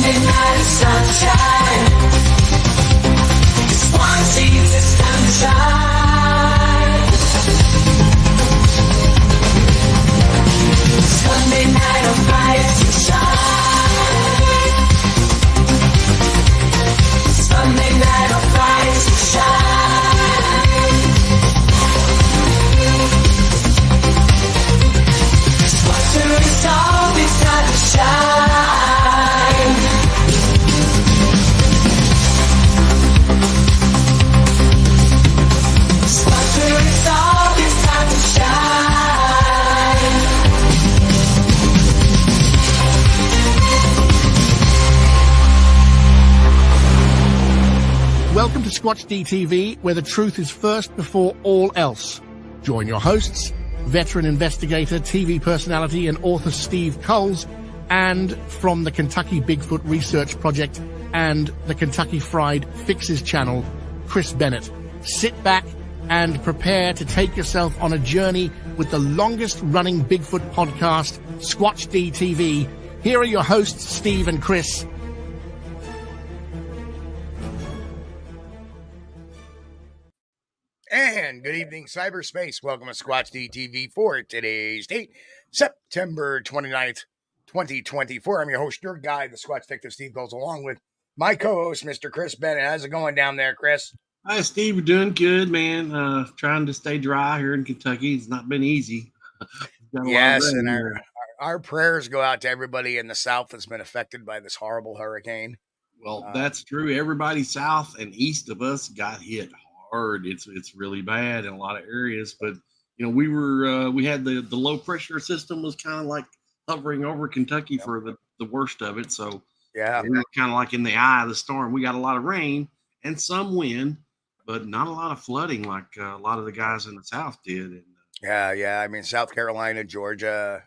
Midnight sunshine. Swan seeds of sunshine. Sunday night on fire to shine. Sunday night on fire to shine. Squatter is always time to shine. Squatter is always time to shine. Welcome to Squatch-D TV, where the truth is first before all else. Join your hosts, veteran investigator, TV personality, and author Steve Kulls, and from the Kentucky Bigfoot Research Project and the Kentucky Fried Fixes channel, Chris Bennett. Sit back and prepare to take yourself on a journey with the longest-running Bigfoot podcast, Squatch-D TV. Here are your hosts, Steve and Chris. And good evening, cyberspace. Welcome to Squatch-D TV for today's date, September 29th, 2024. I'm your host, your guy, the Squatch Detective, Steve Kulls, along with my co-host, Mr. Chris Bennett. How's it going down there, Chris? Hi, Steve. We're doing good, man. Trying to stay dry here in Kentucky. It's not been easy. Yes, and our prayers go out to everybody in the South that's been affected by this horrible hurricane. Well, that's true. Everybody south and east of us got hit hard. It's really bad in a lot of areas, but you know, we had the low pressure system was kind of like hovering over Kentucky for the worst of it. So yeah, we were kind of like in the eye of the storm. We got a lot of rain and some wind, but not a lot of flooding like a lot of the guys in the South did. And, yeah. I mean, South Carolina, Georgia,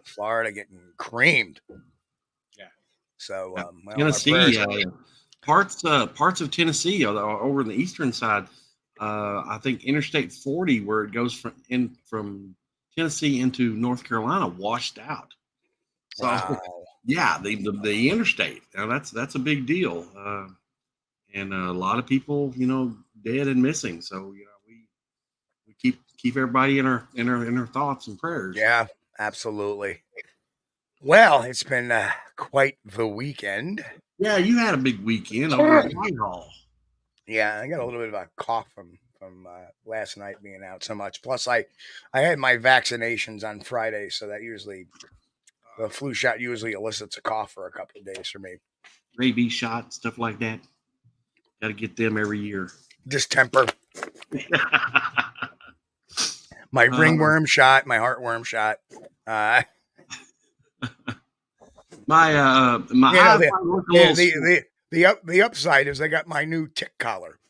Florida getting creamed. Yeah. So well, Tennessee, parts of Tennessee over on the eastern side. I think Interstate 40, where it goes from Tennessee into North Carolina, washed out. So, wow. Yeah, the interstate. Now that's a big deal, and a lot of people, you know, dead and missing. So you know, we keep everybody in our thoughts and prayers. Yeah, absolutely. Well, it's been quite the weekend. Yeah, you had a big weekend over at Whitehall. Yeah, I got a little bit of a cough from last night being out so much. Plus, I had my vaccinations on Friday, so that usually the flu shot usually elicits a cough for a couple of days for me. Rabies shot, stuff like that. Got to get them every year. Distemper. My ringworm shot, my heartworm shot. The upside is I got my new tick collar.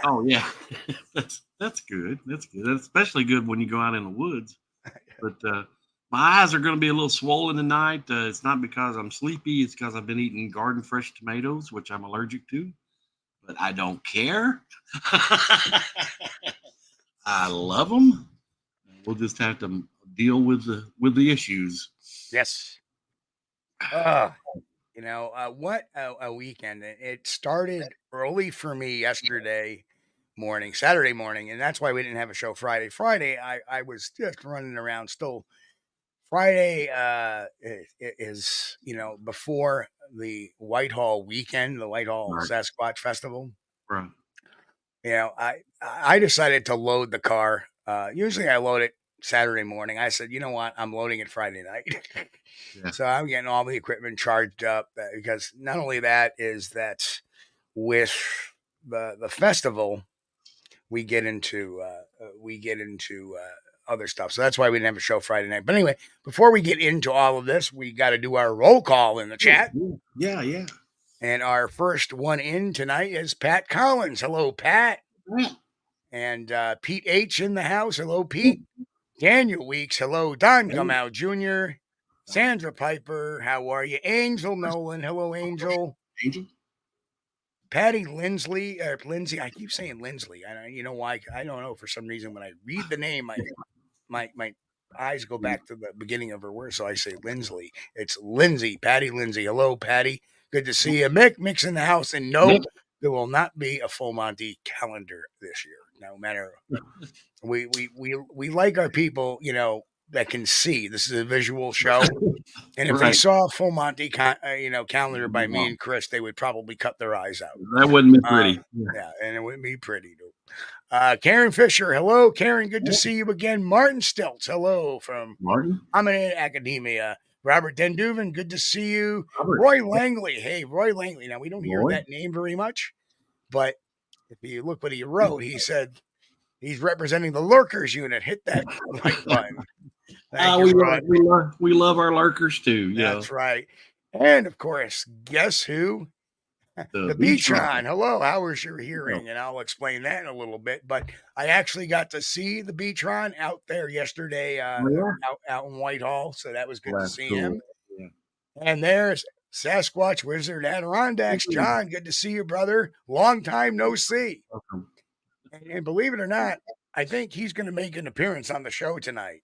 Oh yeah, that's good. That's good. That's especially good when you go out in the woods. But my eyes are going to be a little swollen tonight. It's not because I'm sleepy. It's because I've been eating garden fresh tomatoes, which I'm allergic to. But I don't care. I love them. We'll just have to deal with the issues. Yes. You know, what a weekend. It started early for me Saturday morning, and that's why we didn't have a show Friday. Friday, I was just running around still. Friday is, you know, before the Whitehall weekend, the Whitehall Sasquatch Festival. Right. You know, I decided to load the car. Usually I load it Saturday morning. I said, you know what? I'm loading it Friday night. Yeah. So I'm getting all the equipment charged up because not only that is that with the festival, we get into other stuff. So that's why we didn't have a show Friday night. But anyway, before we get into all of this, we got to do our roll call in the chat. Yeah. And our first one in tonight is Pat Collins. Hello, Pat. And Pete H in the house. Hello, Pete. Daniel Weeks. Hello, Don Gumau Jr. Sandra Piper. How are you? Angel Nolan. Hello, Angel. Patty Lindsay. I keep saying Lindsley. You know why? I don't know. For some reason, when I read the name, my eyes go back to the beginning of her word, so I say Lindsley. It's Lindsay. Patty Lindsay. Hello, Patty. Good to see you, Mick. Mick's in the house, and no, Mick. there will not be a full Monty calendar this year. No matter, we like our people, that can see. This is a visual show, and if they Right. saw a full Monty, calendar by me and Chris, they would probably cut their eyes out. That wouldn't be pretty. Yeah, and it wouldn't be pretty. Karen Fisher, hello, Karen. Good to see you again. Martin Stilts, hello from Martin. Primate Academia. Robert Denduven, good to see you. Robert. Roy Langley, hey, Roy Langley. Now we don't hear Roy? that name very much, but if you look what he wrote, he said he's representing the Lurkers unit. Hit that like button. Thank you, Roy. We love our lurkers too. That's right. And of course, guess who? The Beachron. Hello, how was your hearing? And I'll explain that in a little bit. But I actually got to see the Beachron out there yesterday, out in Whitehall. So that was good to see him. Yeah. And there's Sasquatch Wizard Adirondacks. John, good to see you, brother. Long time no see. Welcome. And believe it or not, I think he's going to make an appearance on the show tonight.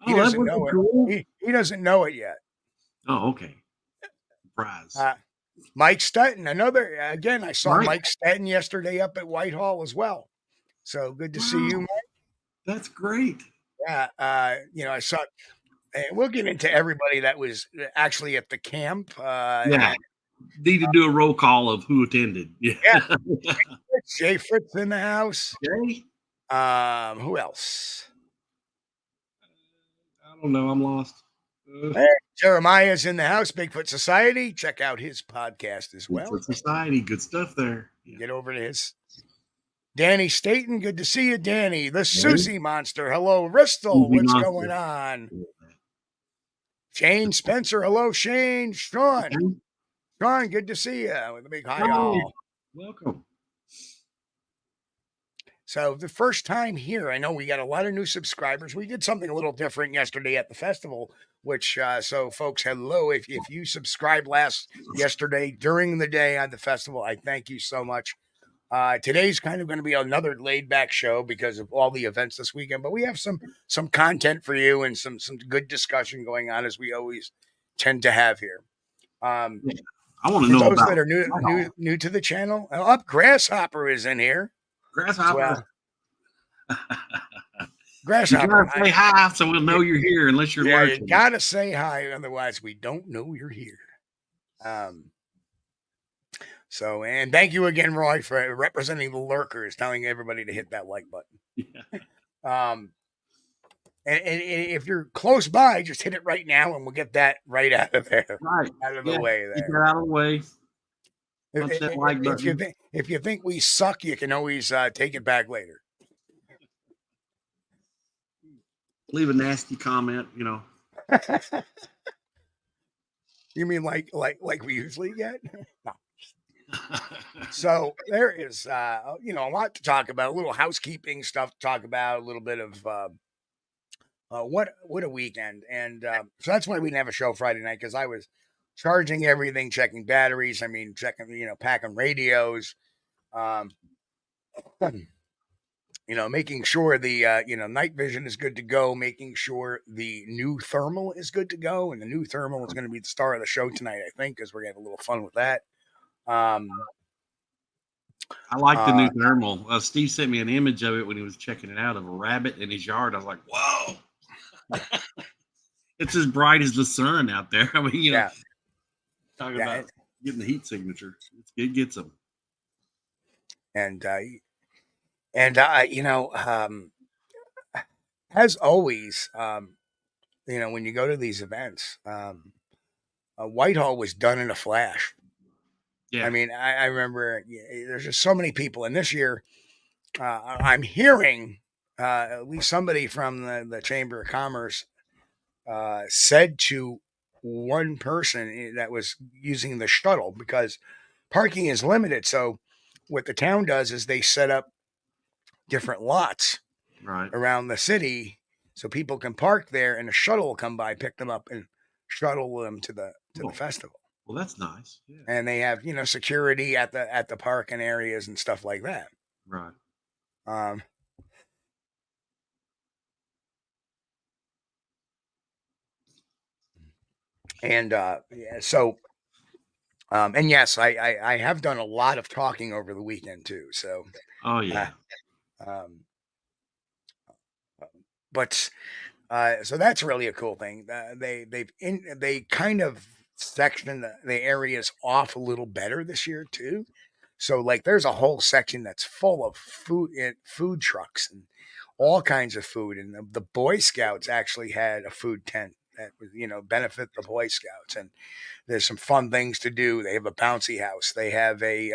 He Oh, doesn't know cool. it. He doesn't know it yet. Oh, okay. Surprise. Mike Stetton, I saw Mike Stetton yesterday up at Whitehall as well. So good to see you, Mike. That's great. Yeah. I saw, and we'll get into everybody that was actually at the camp. Need to do a roll call of who attended. Yeah. Jay Fritz in the house. Jay? Who else? I don't know. I'm lost. Hey, Jeremiah's in the house. Bigfoot Society. Check out his podcast as well. Bigfoot Society. Good stuff there. Yeah. Get over to his. Danny Staten. Good to see you, Danny. The Susie Monster. Hello, Ristel. What's going on? Shane Spencer. Hello, Shane. Sean. Sean, good to see you with a big hi all. Welcome. So the first time here, I know we got a lot of new subscribers. We did something a little different yesterday at the festival, which, so folks, hello. If you subscribed yesterday during the day at the festival, I thank you so much. Today's kind of going to be another laid back show because of all the events this weekend, but we have some content for you and some good discussion going on as we always tend to have here. I want to know those about that are new to the channel. Grasshopper is in here. Grasshopper. Grasshopper. You gotta say hi so we'll know you're here unless you're lurking. You gotta say hi, otherwise we don't know you're here. So, and thank you again, Roy, for representing the lurkers, telling everybody to hit that like button. Yeah. And if you're close by, just hit it right now, and we'll get that right out of there, out of the way there. Get that out of the way. If you think we suck, you can always take it back later. Leave a nasty comment, You mean like we usually get? No. So there is a lot to talk about, a little housekeeping stuff to talk about, a little bit of what a weekend. And so that's why we didn't have a show Friday night, because I was charging everything, checking batteries, checking, packing radios, making sure the night vision is good to go, making sure the new thermal is good to go. And the new thermal is going to be the star of the show tonight, I think, because we're going to have a little fun with that. I like the new thermal. Steve sent me an image of it when he was checking it out of a rabbit in his yard. I was like, whoa. It's as bright as the sun out there. Talking about getting the heat signature. It gets them. As always, when you go to these events, Whitehall was done in a flash. Yeah. I remember there's just so many people. And this year, I'm hearing at least somebody from the Chamber of Commerce said to one person that was using the shuttle, because parking is limited. So what the town does is they set up different lots around the city so people can park there, and a shuttle will come by, pick them up, and shuttle them to the festival. Well, that's nice. Yeah. And they have, security at the parking areas and stuff like that. Right. So And yes, I have done a lot of talking over the weekend too. So, Oh yeah. um, but so that's really a cool thing. They kind of section the areas off a little better this year too. So like there's a whole section that's full of food trucks and all kinds of food. And the Boy Scouts actually had a food tent that was, benefit the Boy Scouts. And there's some fun things to do. They have a bouncy house. They have they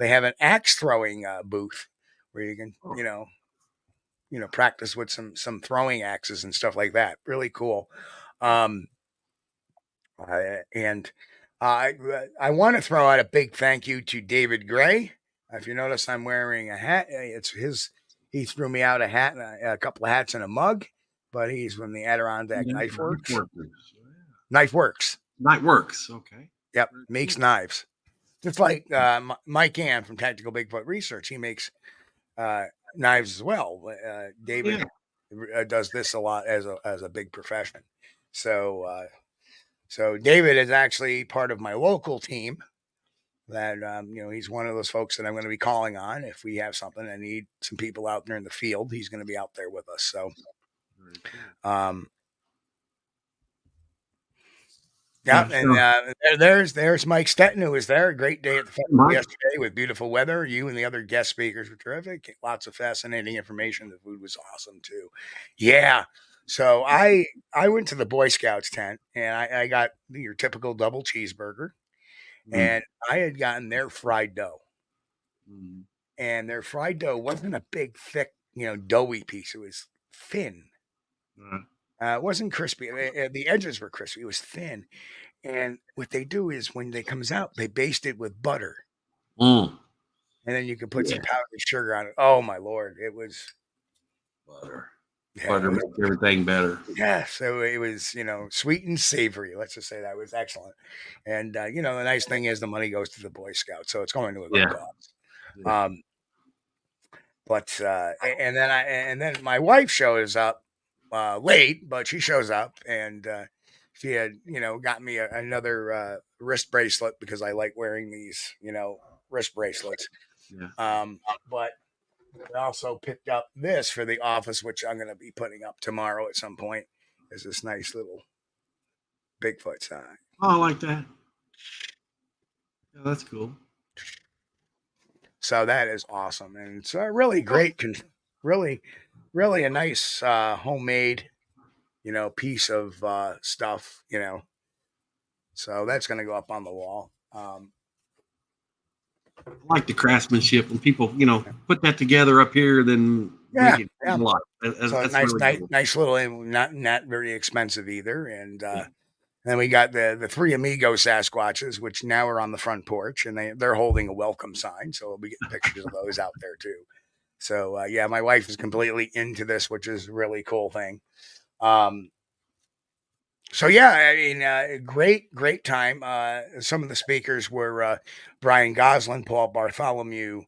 have an axe throwing booth where you can, Oh. practice with some throwing axes and stuff like that. Really cool. Um, and I want to throw out a big thank you to David Gray. If you notice, I'm wearing a hat. It's his. He threw me out a hat, a couple of hats, and a mug. But he's from the Adirondack Knife Works. Knife Works. Night Works. Okay. Yep, makes knives. Just like Mike Ann from Tactical Bigfoot Research, he makes knives as well. David does this a lot as a big profession. So so David is actually part of my local team. That he's one of those folks that I'm going to be calling on if we have something. I need some people out there in the field. He's going to be out there with us. So, yeah, and there's Mike Stetton, who was there. A great day at the festival yesterday with beautiful weather. You and the other guest speakers were terrific. Lots of fascinating information. The food was awesome too. Yeah. So I went to the Boy Scouts tent and I got your typical double cheeseburger, and I had gotten their fried dough, and their fried dough wasn't a big, thick, doughy piece. It was thin. It wasn't crispy. The edges were crispy. It was thin. And what they do is when it comes out, they baste it with butter. And then you can put some powdered sugar on it. Oh, my Lord. It was butter. Yeah, butter makes everything better. Yeah. So it was, sweet and savory. Let's just say that was excellent. And, the nice thing is the money goes to the Boy Scouts. So it's going to a good cause. Yeah. But and then my wife shows up late, but she shows up and she had, got me another wrist bracelet because I like wearing these, wrist bracelets. Yeah. But I also picked up this for the office, which I'm going to be putting up tomorrow at some point. Is this nice little Bigfoot sign. Oh, I like that. Yeah, that's cool. So that is awesome. And it's a really great, really a nice homemade, piece of stuff, So that's going to go up on the wall. I like the craftsmanship when people, put that together up here, then make it a lot. So nice, really cool. Nice little, not very expensive either. And then we got the three Amigo Sasquatches, which now are on the front porch, and they're holding a welcome sign. So we'll be getting pictures of those out there too. So my wife is completely into this, which is a really cool thing. So yeah, I mean, great time. Some of the speakers were Brian Goslin, Paul Bartholomew,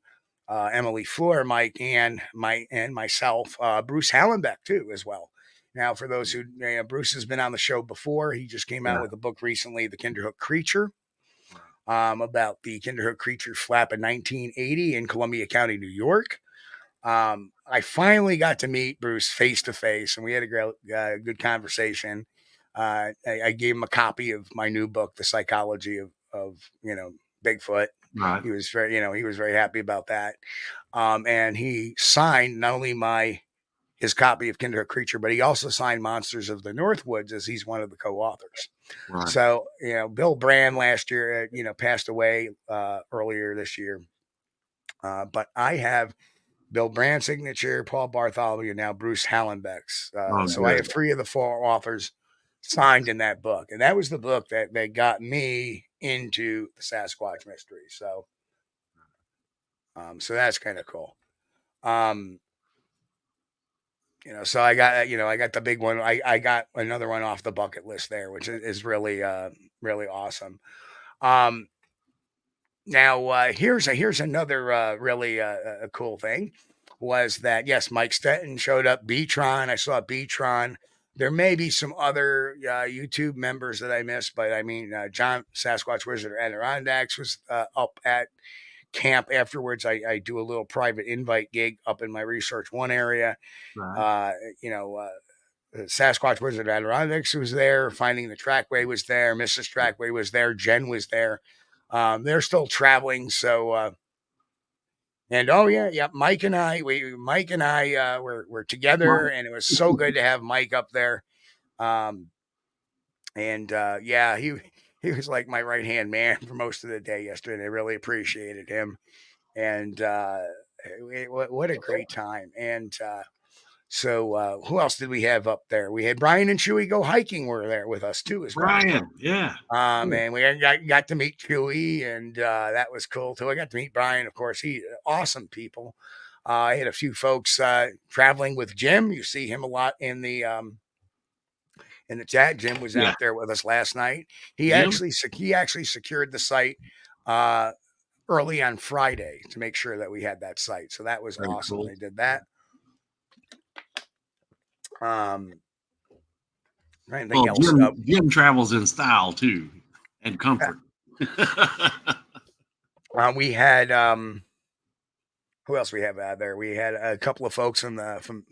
Emily Fleur, Mike and myself, Bruce Hallenbeck too as well. Now, for those who Bruce has been on the show before, he just came out with a book recently, The Kinderhook Creature, about the Kinderhook Creature flap in 1980 in Columbia County, New York. I finally got to meet Bruce face to face, and we had a good conversation. I gave him a copy of my new book, The Psychology of Bigfoot. Right. He was very happy about that. And he signed not only his copy of Kinderhook Creature, but he also signed Monsters of the Northwoods as he's one of the co-authors. Right. So, Bill Brand last year, passed away earlier this year. But I have Bill Brand's signature, Paul Bartholomew, and now Bruce Hallenbeck's. So I have 3 of the 4 authors signed in that book. And that was the book that got me into the Sasquatch mystery. So, so that's kind of cool. So I got the big one. I got another one off the bucket list there, which is really, really awesome. Now, here's another really a cool thing was that, yes, Mike Stetton showed up. B-Tron, I saw B-Tron, There may be some other YouTube members that I missed, but I mean, John Sasquatch Wizard Adirondacks was up at camp afterwards. I do a little private invite gig up in my Research One area. Right. Sasquatch Wizard Adirondacks was there. Finding the Trackway was there. Mrs. Trackway was there. Jen was there. They're still traveling, so. And oh yeah, Mike and I were together, and it was so good to have Mike up there. Yeah, he was like my right hand man for most of the day yesterday. I really appreciated him, and what a great time. And so who else did we have up there? We had Brian and Chewy Go Hiking were there with us too as well. Brian, yeah. And we got to meet Chewy, and that was cool too. I got to meet Brian, of course. He awesome people. I had a few folks traveling with Jim. You see him a lot in the chat. Jim was out there with us last night. He actually secured the site early on Friday to make sure that we had that site. So that was very awesome. Cool. They did that. Jim travels in style too, and comfort. We had who else we have out there? We had a couple of folks from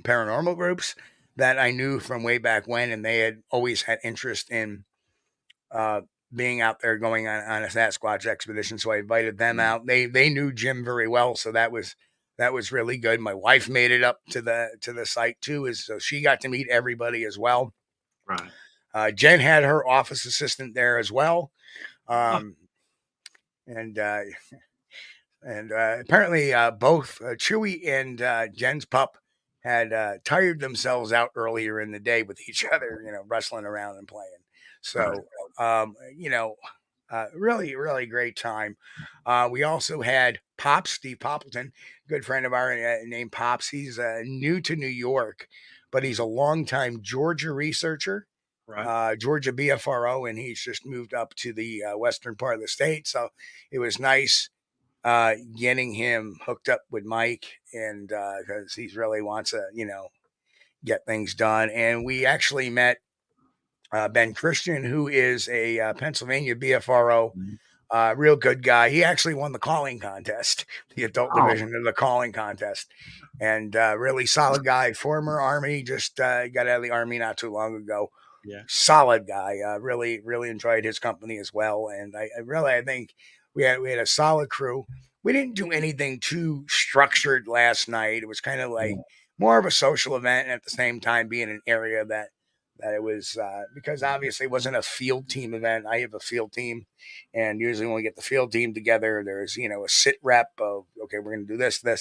paranormal groups that I knew from way back when, and they had always had interest in being out there going on a Sasquatch expedition. So I invited them out. They knew Jim very well, so that was really good. My wife made it up to the site too, so she got to meet everybody as well. Right. Jen had her office assistant there as well. And apparently both Chewy and Jen's pup had tired themselves out earlier in the day with each other, wrestling around and playing. So, really, really great time. We also had Pops, Steve Poppleton, good friend of ours named Pops. He's new to New York, but he's a longtime Georgia researcher, right. Georgia BFRO, and he's just moved up to the western part of the state. So it was nice getting him hooked up with Mike, and because he really wants to, get things done. And we actually met Ben Christian, who is a Pennsylvania BFRO, real good guy. He actually won the calling contest, the adult division of the calling contest, and really solid guy. Former Army, just got out of the Army not too long ago. Yeah, solid guy. Really, really enjoyed his company as well. And I think we had a solid crew. We didn't do anything too structured last night. It was kind of like more of a social event, and at the same time being an area that it was because obviously it wasn't a field team event. I have a field team, and usually when we get the field team together, there's a sit rep of, okay, we're going to do this, and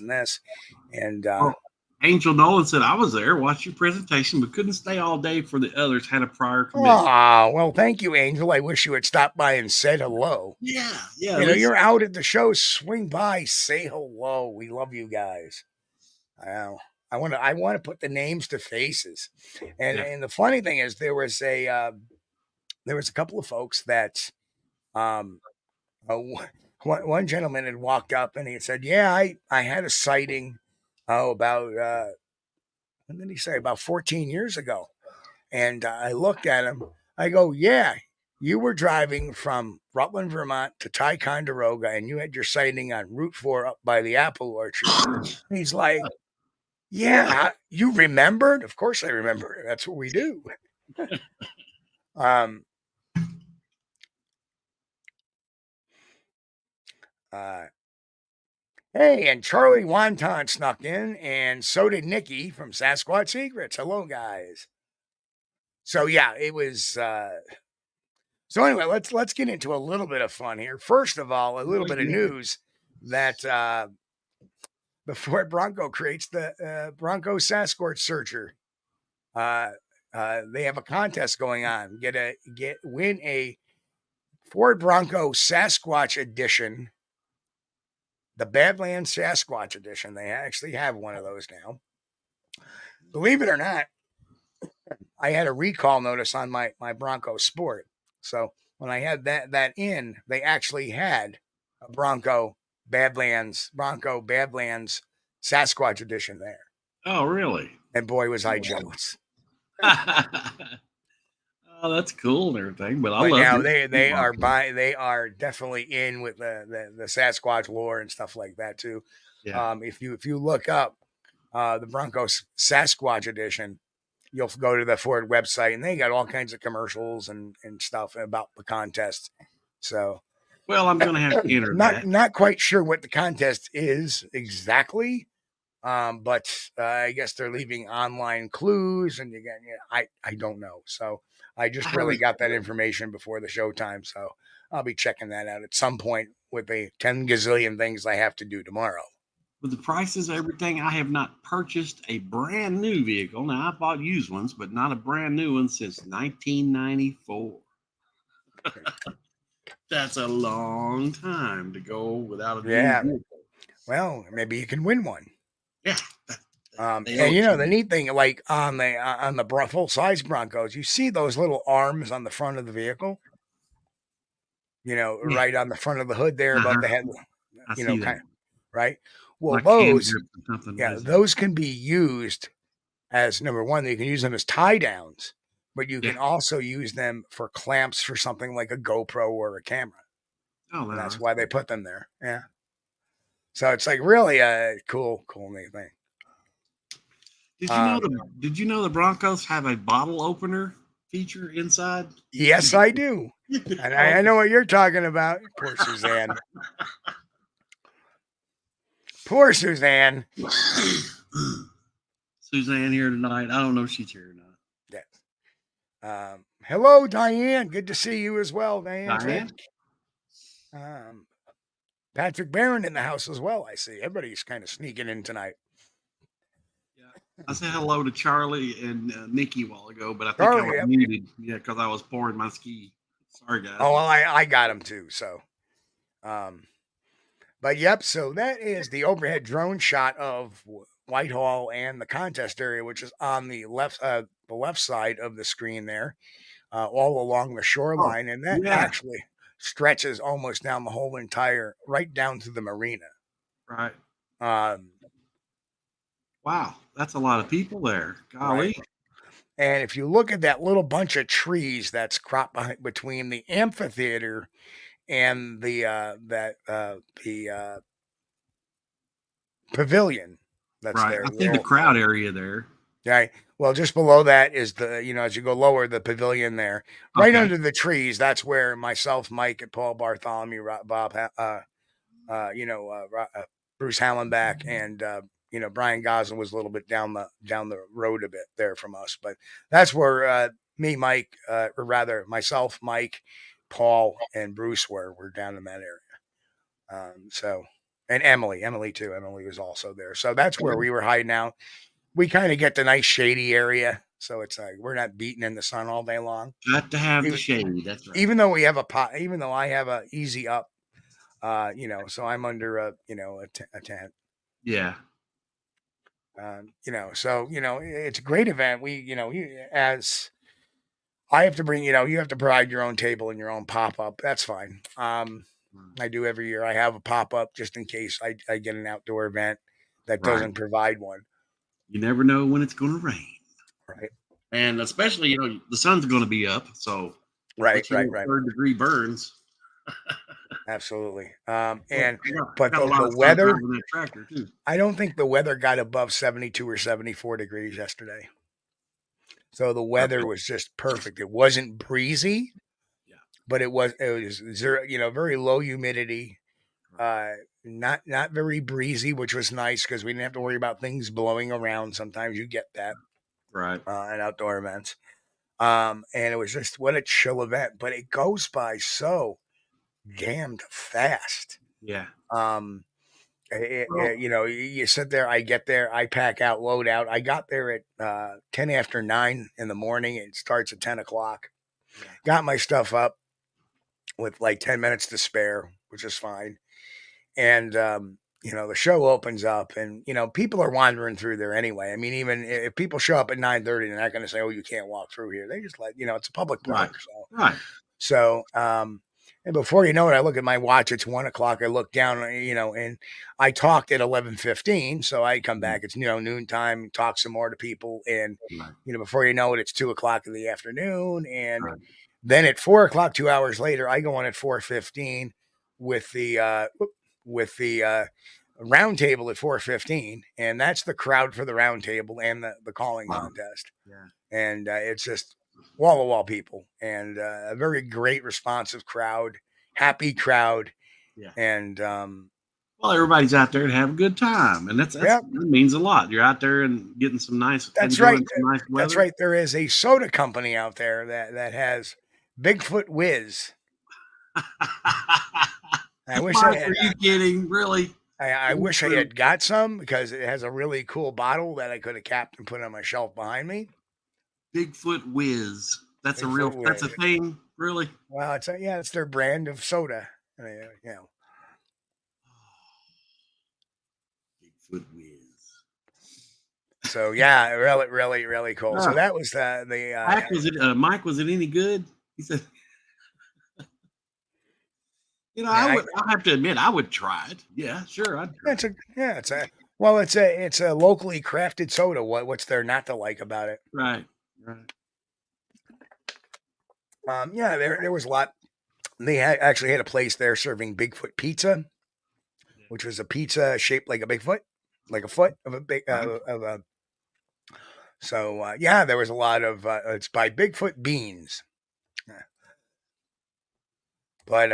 this. And Angel Nolan said, I was there, watched your presentation, but couldn't stay all day for the others, had a prior commitment. Oh, well, thank you, Angel. I wish you had stopped by and said hello. Yeah. You're out at the show. Swing by, say hello. We love you guys. I want to put the names to faces. And the funny thing is, there was a couple of folks that one gentleman had walked up and he had said, yeah, I had a sighting about what did he say, about 14 years ago. And I looked at him. I go, yeah, you were driving from Rutland, Vermont to Ticonderoga, and you had your sighting on Route 4 up by the apple orchard. He's like, yeah, you remembered? Of course I remember. That's what we do. Hey, and Charlie Wonton snuck in, and so did Nikki from Sasquatch Secrets. Hello, guys. So yeah, it was. So anyway, let's get into a little bit of fun here. First of all, a little bit of news that the Ford Bronco creates the Bronco Sasquatch Searcher. They have a contest going on. Win a Ford Bronco Sasquatch Edition. The Badlands Sasquatch Edition. They actually have one of those now. Believe it or not, I had a recall notice on my Bronco Sport. So when I had that in, they actually had a Bronco Badlands Sasquatch Edition there. Oh, really? And boy, was I jealous. Oh, that's cool and everything, but I But love now it. they are definitely in with the Sasquatch lore and stuff like that too. Yeah. If you look up the Broncos Sasquatch edition, you'll go to the Ford website and they got all kinds of commercials and stuff about the contest. So Well, I'm gonna have to enter that. not quite sure what the contest is exactly. But I guess they're leaving online clues, and again, I don't know. So I just really got that information before the showtime, so I'll be checking that out at some point with the 10 gazillion things I have to do tomorrow. With the prices of everything, I have not purchased a brand new vehicle. Now I bought used ones, but not a brand new one since 1994. That's a long time to go without a Yeah. new vehicle. Well, maybe you can win one. Yeah. And you know the neat thing, like on the full size Broncos, you see those little arms on the front of the vehicle. You know, Yeah. right on the front of the hood there above the head. I You know, see kind that. of right. Well, Like hand those, grips or something. yeah, What is it? those can be used as number one. You can use them as tie downs, but you can Yeah. also use them for clamps for something like a GoPro or a camera. Oh, And wow, that's that's why they cool. put them there. Yeah. So it's like really a cool neat thing. Did you know the Broncos have a bottle opener feature inside? Yes, I do. And I know what you're talking about. Poor Suzanne. Poor Suzanne. Suzanne here tonight. I don't know if she's here or not. Yes. Hello, Diane. Good to see you as well, Diane. Diane? Patrick Barron in the house as well. I see everybody's kind of sneaking in tonight. Yeah. I said hello to Charlie and Nikki a while ago, but I think I was muted. Yeah, because I was pouring my ski. Sorry, guys. Oh, well, I got him too. So, but yep. So that is the overhead drone shot of Whitehall and the contest area, which is on the left side of the screen there, all along the shoreline, and that actually stretches almost down the whole entire, right down to the marina. Right. Wow, that's a lot of people there. Golly. Right. And if you look at that little bunch of trees that's cropped between the amphitheater and the pavilion that's right. there. I see the crowd area there. Right. Well, just below that is as you go lower, the pavilion there. Right under the trees, that's where myself, Mike, and Paul Bartholomew, Bob, Bruce Hallenbach, and Brian Goslin was a little bit down the road a bit there from us. But that's where me, Mike, or rather myself, Mike, Paul, and Bruce were down in that area. And Emily too. Emily was also there. So that's where we were hiding out. We kind of get the nice shady area. So it's like we're not beating in the sun all day long. Got to have the shade. That's right. Even though we have even though I have a easy up, so I'm under a tent. Yeah. It's a great event. As I have to bring, you have to provide your own table and your own pop up. That's fine. I do every year. I have a pop up just in case I get an outdoor event that doesn't provide one. You never know when it's going to rain. Right. And especially, the sun's going to be up. So, right. 3rd-degree burns. Absolutely. But the weather, tractor too. I don't think the weather got above 72 or 74 degrees yesterday. So the weather was just perfect. It wasn't breezy, but it was zero, very low humidity. Not very breezy, which was nice because we didn't have to worry about things blowing around. Sometimes you get that, right? At outdoor events, and it was just what a chill event. But it goes by so damned fast. Yeah. You sit there. I get there. I pack out, load out. I got there at 10 after 9 in the morning. It starts at 10 o'clock. Got my stuff up with like 10 minutes to spare, which is fine. And, the show opens up and, people are wandering through there anyway. I mean, even if people show up at 9:30, they're not going to say, oh, you can't walk through here. They just it's a public park. Right. So, And before you know it, I look at my watch. It's 1 o'clock. I look down, and I talked at 11:15. So I come back. It's noontime. Talk some more to people, and Right. before you know it, it's 2 o'clock in the afternoon. And Right. then at 4 o'clock, 2 hours later, I go on at 4:15 with the round table at 4:15, and that's the crowd for the round table and the calling Wow. contest. Yeah. And it's just wall to wall people, and a very great responsive crowd, happy crowd. Yeah. And Well, everybody's out there to have a good time, and that means a lot. You're out there and getting some nice. That's enjoying right. Some nice weather. That's right. There is a soda company out there that has Bigfoot Whiz. I wish Mike, are you kidding? Really? I wish I had got some, because it has a really cool bottle that I could have capped and put on my shelf behind me. Bigfoot Whiz. That's Bigfoot that's a Whiz. thing, really. Well, it's their brand of soda. Bigfoot Whiz. So yeah, really, really, really cool. So that was the Mike, was it any good? He said, I have to admit, I would try it. Yeah, sure. It's a locally crafted soda. What's there not to like about it? Right. There was a lot. They actually had a place there serving Bigfoot pizza, which was a pizza shaped like a Bigfoot, like a foot of a big of a. So there was a lot of. It's by Bigfoot Beans. But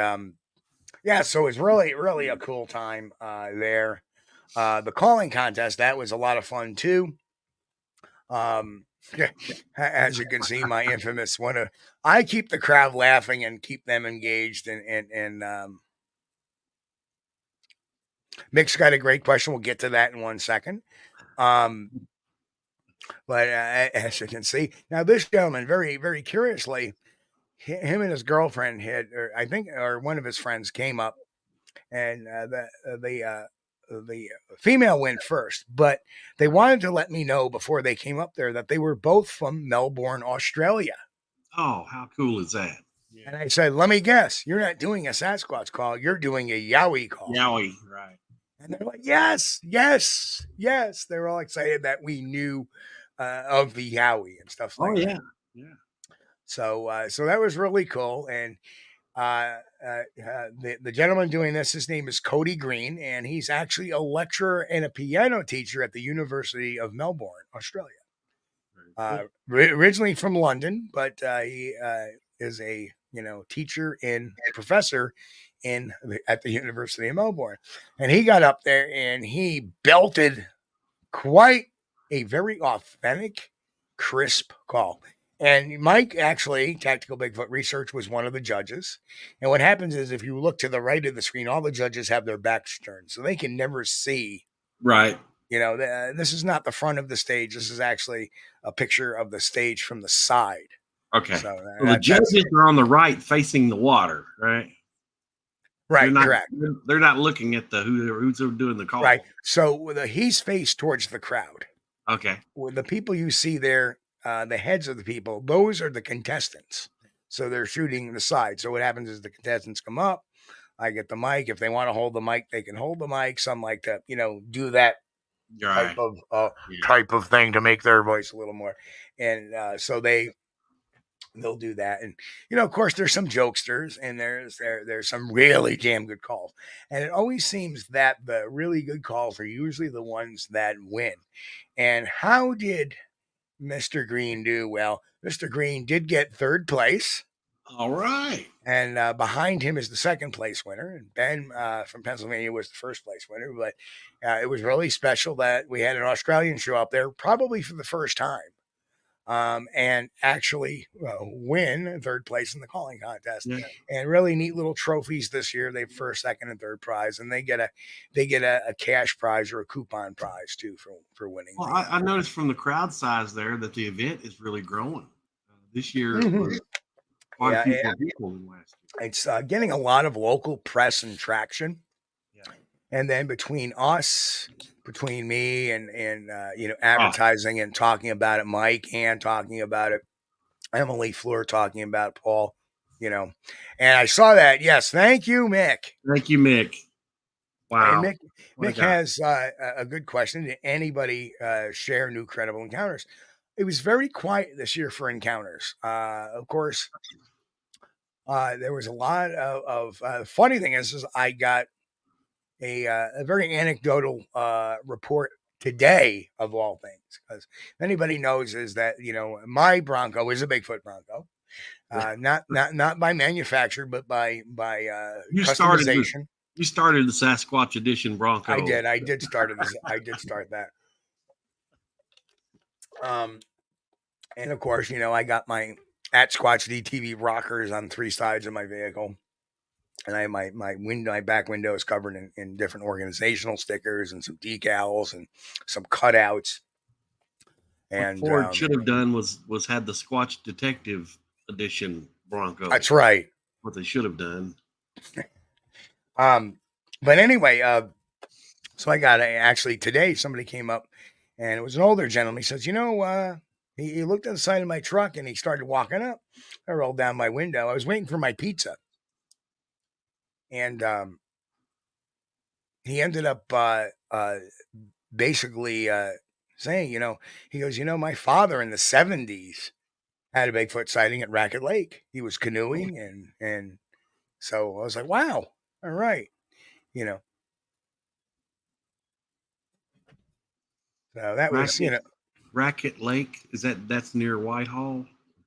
so it's really, really a cool time there. The calling contest, that was a lot of fun too. As you can see, my infamous one. I keep the crowd laughing and keep them engaged. And Mick's got a great question. We'll get to that in 1 second. But as you can see, now this gentleman, very, very curiously, him and his girlfriend or one of his friends came up, and the female went first, but they wanted to let me know before they came up there that they were both from Melbourne, Australia. Oh, how cool is that? Yeah. And I said, let me guess, you're not doing a Sasquatch call, you're doing a Yowie call. Yowie, right. And they're like, yes, yes, yes. They're all excited that we knew of the Yowie and stuff like that. Yeah. So that was really cool. And the gentleman doing this, his name is Cody Green, and he's actually a lecturer and a piano teacher at the University of Melbourne, Australia. Originally from London, but he is a teacher and professor at the University of Melbourne. And he got up there and he belted quite a very authentic, crisp call. And Mike, actually, Tactical Bigfoot Research, was one of the judges. And what happens is, if you look to the right of the screen, all the judges have their backs turned, so they can never see. Right. This is not the front of the stage. This is actually a picture of the stage from the side. Okay. So the judges are on the right, facing the water, right? Right. Correct. They're not looking at who's doing the call. Right. So he's faced towards the crowd. Okay. Well, the people you see there. The heads of the people, those are the contestants. So they're shooting the side. So what happens is the contestants come up. I get the mic. If they want to hold the mic, they can hold the mic. Some like to, do that type of thing to make their voice a little more. And so they'll do that. And, of course, there's some jokesters, and there's some really damn good calls. And it always seems that the really good calls are usually the ones that win. And how did Mr. Green do? Well, Mr. Green did get third place. All right. And behind him is the second place winner. And Ben from Pennsylvania was the first place winner. But it was really special that we had an Australian show up there, probably for the first time, and actually win third place in the calling contest. Yeah. And really neat little trophies this year. They have first, second, and third prize, and they get a cash prize or a coupon prize too for winning. Well, I noticed from the crowd size there that the event is really growing this year. Mm-hmm. Quite a few people than last year. It's getting a lot of local press and traction. Yeah. And then between me and advertising and talking about it, Mike and talking about it, Emily Fleur talking about it, Paul, And I saw that. Yes. Thank you, Mick. Thank you, Mick. Wow. And Mick has a good question. Did anybody share new credible encounters? It was very quiet this year for encounters. Of course, there was a lot of funny thing is I got a very anecdotal report today of all things, because anybody knows is that my Bronco is a Bigfoot Bronco, not by manufacturer but by customization. You started the Sasquatch Edition Bronco. I did start that. And of course, I got my at Squatch-D TV rockers on 3 sides of my vehicle. And I have my back window is covered in different organizational stickers and some decals and some cutouts. And what Ford should have done was had the Squatch Detective Edition Bronco. That's right. What they should have done. But anyway, so I got actually today somebody came up, and it was an older gentleman. He says, he looked at the side of my truck and he started walking up. I rolled down my window. I was waiting for my pizza. And he ended up basically saying, he goes, my father in the 70s had a Bigfoot sighting at Racket Lake. He was canoeing, and so I was like, wow, all right, So that was, Racket Lake, that's near Whitehall?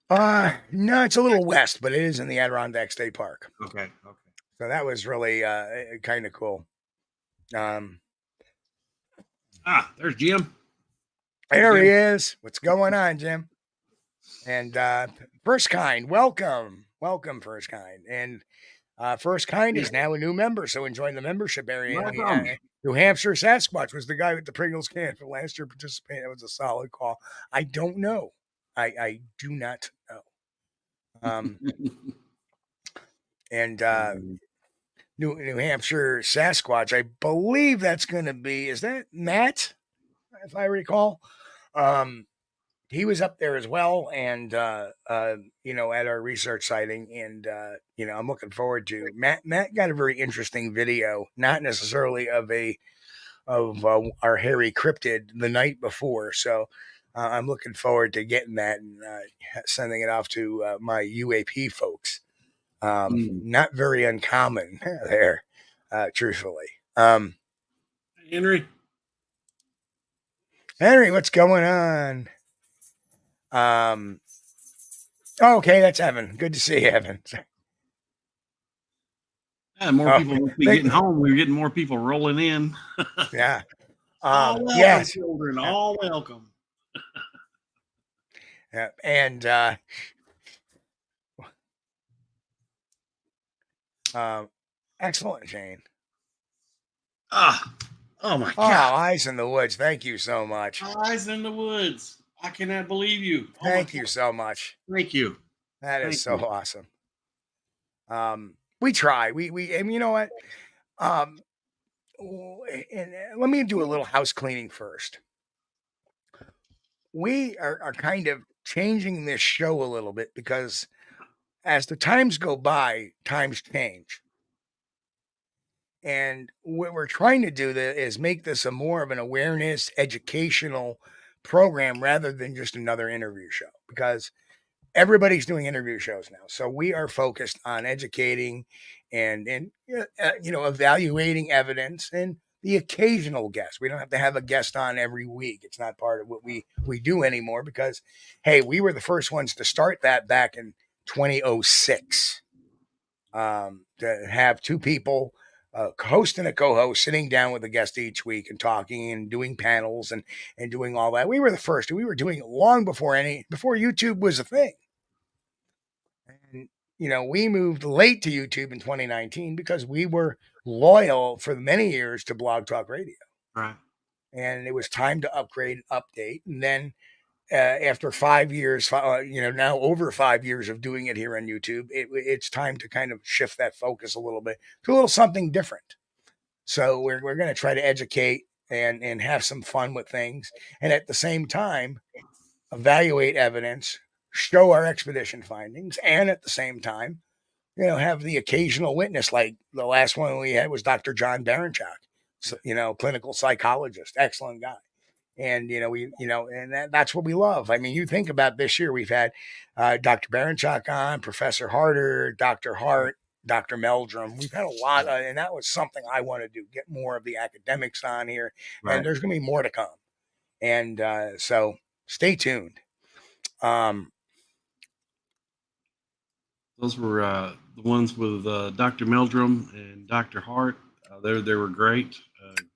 No, it's a little west, but it is in the Adirondack State Park. Okay. So that was really kind of cool. There's Jim. There he is. What's going on, Jim? And First Kind, welcome, First Kind. And First Kind is now a new member, so enjoy the membership area. New Hampshire Sasquatch was the guy with the Pringles can for last year participating. That was a solid call. I don't know. I do not know. And New Hampshire Sasquatch, I believe that's going to be, is that Matt, if I recall? He was up there as well, and at our research sighting, and I'm looking forward to Matt got a very interesting video, not necessarily of our hairy cryptid the night before, so I'm looking forward to getting that and sending it off to my UAP folks. Not very uncommon there, truthfully. Henry, what's going on? Okay, that's Evan. Good to see you, Evan. Yeah, more people will be getting home. We're getting more people rolling in. Yeah. All welcome, yes. Children, all welcome. Yeah, and excellent, Shane. Oh my God. Eyes in the Woods. Thank you so much. Eyes in the Woods. I cannot believe you. Thank you so much. Thank you. That is so awesome. We try. We and you know what? And let me do a little house cleaning first. We are kind of changing this show a little bit because as the times go by, times change. And what we're trying to do is make this a more of an awareness, educational program rather than just another interview show, because everybody's doing interview shows now. So we are focused on educating and evaluating evidence and the occasional guest. We don't have to have a guest on every week. It's not part of what we do anymore because, hey, we were the first ones to start that back in 2006, to have 2 people, a host and a co-host, sitting down with a guest each week and talking and doing panels and doing all that. We were the first. We were doing it long before YouTube was a thing. And, we moved late to YouTube in 2019 because we were loyal for many years to Blog Talk Radio. Right. And it was time to upgrade, update. And then after 5 years, now over 5 years of doing it here on YouTube, it's time to kind of shift that focus a little bit to a little something different. So we're going to try to educate and have some fun with things. And at the same time, evaluate evidence, show our expedition findings, and at the same time, have the occasional witness. Like the last one we had was Dr. John Baranchak, so, clinical psychologist, excellent guy. And that's what we love. I mean, you think about this year, we've had Dr. Baranchak on, Professor Harder, Dr. Hart, Dr. Meldrum. We've had a lot, and that was something I want to do: get more of the academics on here, Right. and there's going to be more to come. And so, stay tuned. Those were the ones with Dr. Meldrum and Dr. Hart. They were great.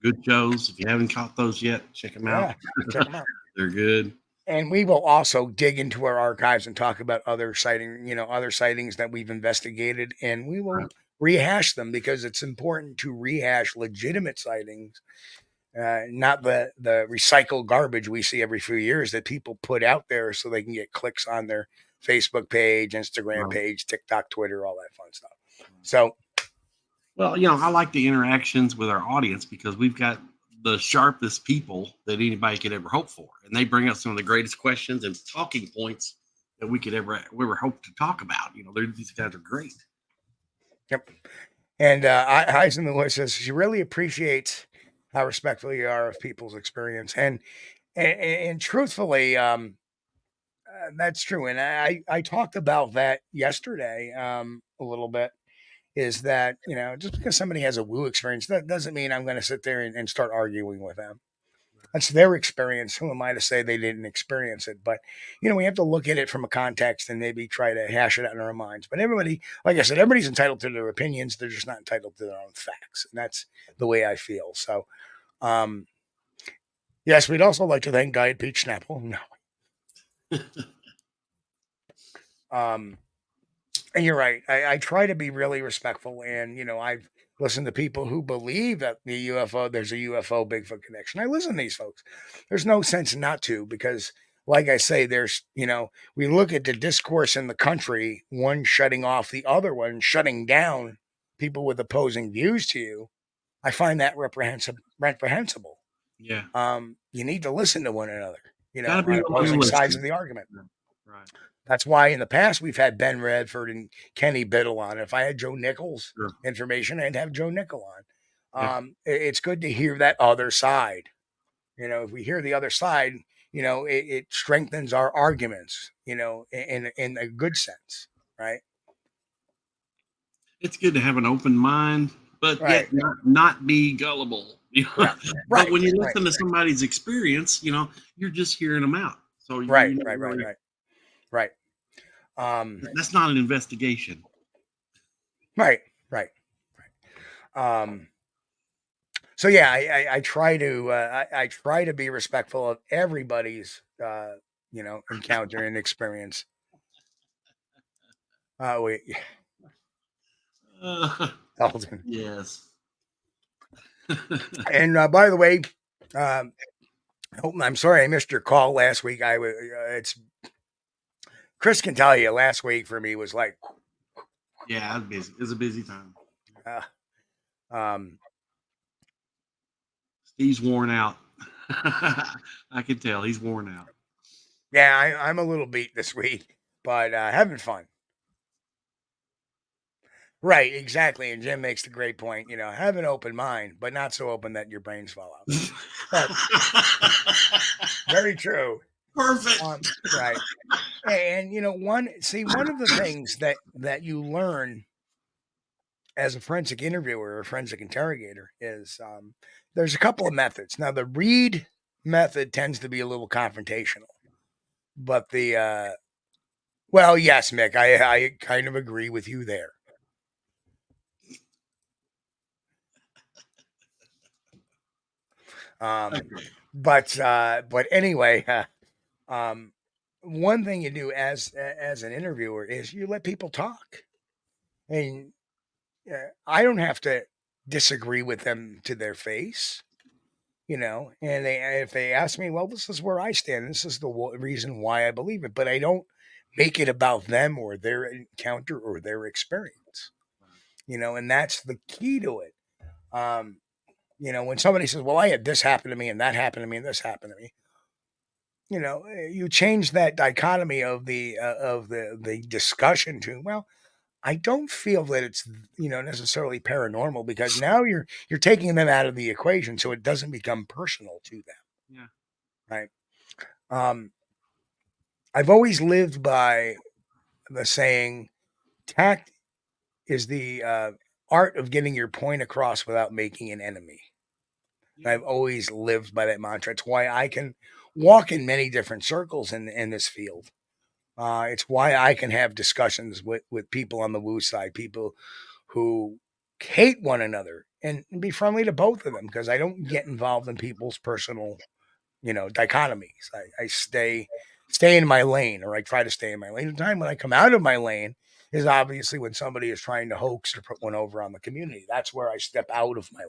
Good shows. If you haven't caught those yet, check them out. Check them out. They're good. And we will also dig into our archives and talk about other sightings that we've investigated, and we will rehash them because it's important to rehash legitimate sightings, not the recycled garbage we see every few years that people put out there so they can get clicks on their Facebook page, Instagram page, TikTok, Twitter, all that fun stuff. So, well, I like the interactions with our audience because we've got the sharpest people that anybody could ever hope for, and they bring us some of the greatest questions and talking points that we ever hope to talk about. These guys are great. Yep. And Heisenberg says she really appreciates how respectful you are of people's experience, and truthfully, that's true. And I talked about that yesterday a little bit. Is that, just because somebody has a woo experience, that doesn't mean I'm going to sit there and start arguing with them. That's their experience. Who am I to say they didn't experience it? But, we have to look at it from a context and maybe try to hash it out in our minds. But everybody, like I said, everybody's entitled to their opinions. They're just not entitled to their own facts. And that's the way I feel. So, yes, we'd also like to thank Guy at Peach Snapple. No. And you're right. I try to be really respectful. And, I've listened to people who believe that there's a UFO Bigfoot connection. I listen to these folks. There's no sense not to, because like I say, we look at the discourse in the country, one shutting off the other one, shutting down people with opposing views to you. I find that reprehensible. Yeah. You need to listen to one another, Gotta be on opposing sides of the argument. Right. That's why in the past we've had Ben Redford and Kenny Biddle on. If I had Joe Nichols information, I'd have Joe Nichol on. It's good to hear that other side. If we hear the other side, it strengthens our arguments, in a good sense, right? It's good to have an open mind, but yet not be gullible. But when you listen to somebody's experience, you're just hearing them out. So Right. That's not an investigation. Right. So yeah, I try to be respectful of everybody's encounter and experience. Elton. Yes. And by the way, I'm sorry I missed your call last week. Chris can tell you last week for me was like, yeah, I was busy. It was a busy time. Steve's worn out. I can tell he's worn out. Yeah, I'm a little beat this week, but having fun. Right, exactly. And Jim makes the great point. Have an open mind, but not so open that your brains fall out. Very true. Perfect. Right. And one of the things that you learn as a forensic interviewer or forensic interrogator is there's a couple of methods. Now, the read method tends to be a little confrontational, but well, yes, Mick, I kind of agree with you there. But anyway, one thing you do as an interviewer is you let people talk, and I don't have to disagree with them to their face, and if they ask me, well, this is where I stand, this is the reason why I believe it, but I don't make it about them or their encounter or their experience, and that's the key to it. When somebody says, well, I had this happen to me and that happened to me and this happened to me, you change that dichotomy of the discussion to, well, I don't feel that it's, necessarily paranormal, because now you're taking them out of the equation, so it doesn't become personal to them. Yeah. Right. I've always lived by the saying, tact is the art of getting your point across without making an enemy. Yeah. I've always lived by that mantra. It's why I can walk in many different circles in this field. It's why I can have discussions with people on the woo side, people who hate one another, and be friendly to both of them, because I don't get involved in people's personal, dichotomies. I stay in my lane, or I try to stay in my lane. The time when I come out of my lane is obviously when somebody is trying to hoax to put one over on the community. That's where I step out of my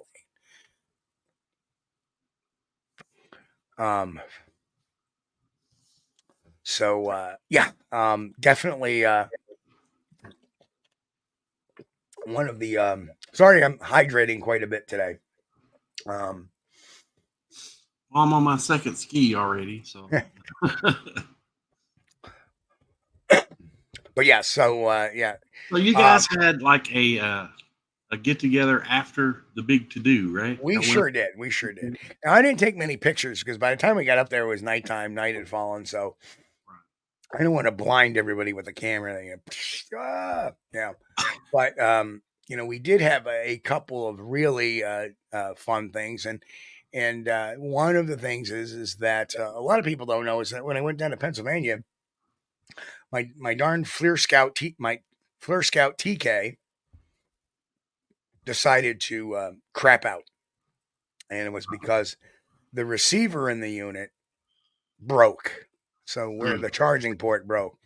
lane. So yeah, definitely one of the sorry, I'm hydrating quite a bit today. Well, I'm on my second ski already, so. But yeah, so yeah. So you guys had like a get together after the big to do, right? We sure did. We sure did. Now, I didn't take many pictures, because by the time we got up there, it was nighttime. Night had fallen, so I didn't want to blind everybody with the camera. Yeah. But we did have a couple of really fun things, and one of the things is that a lot of people don't know is that when I went down to Pennsylvania, my darn FLIR Scout TK decided to crap out, and it was because the receiver in the unit broke. So where the charging port broke,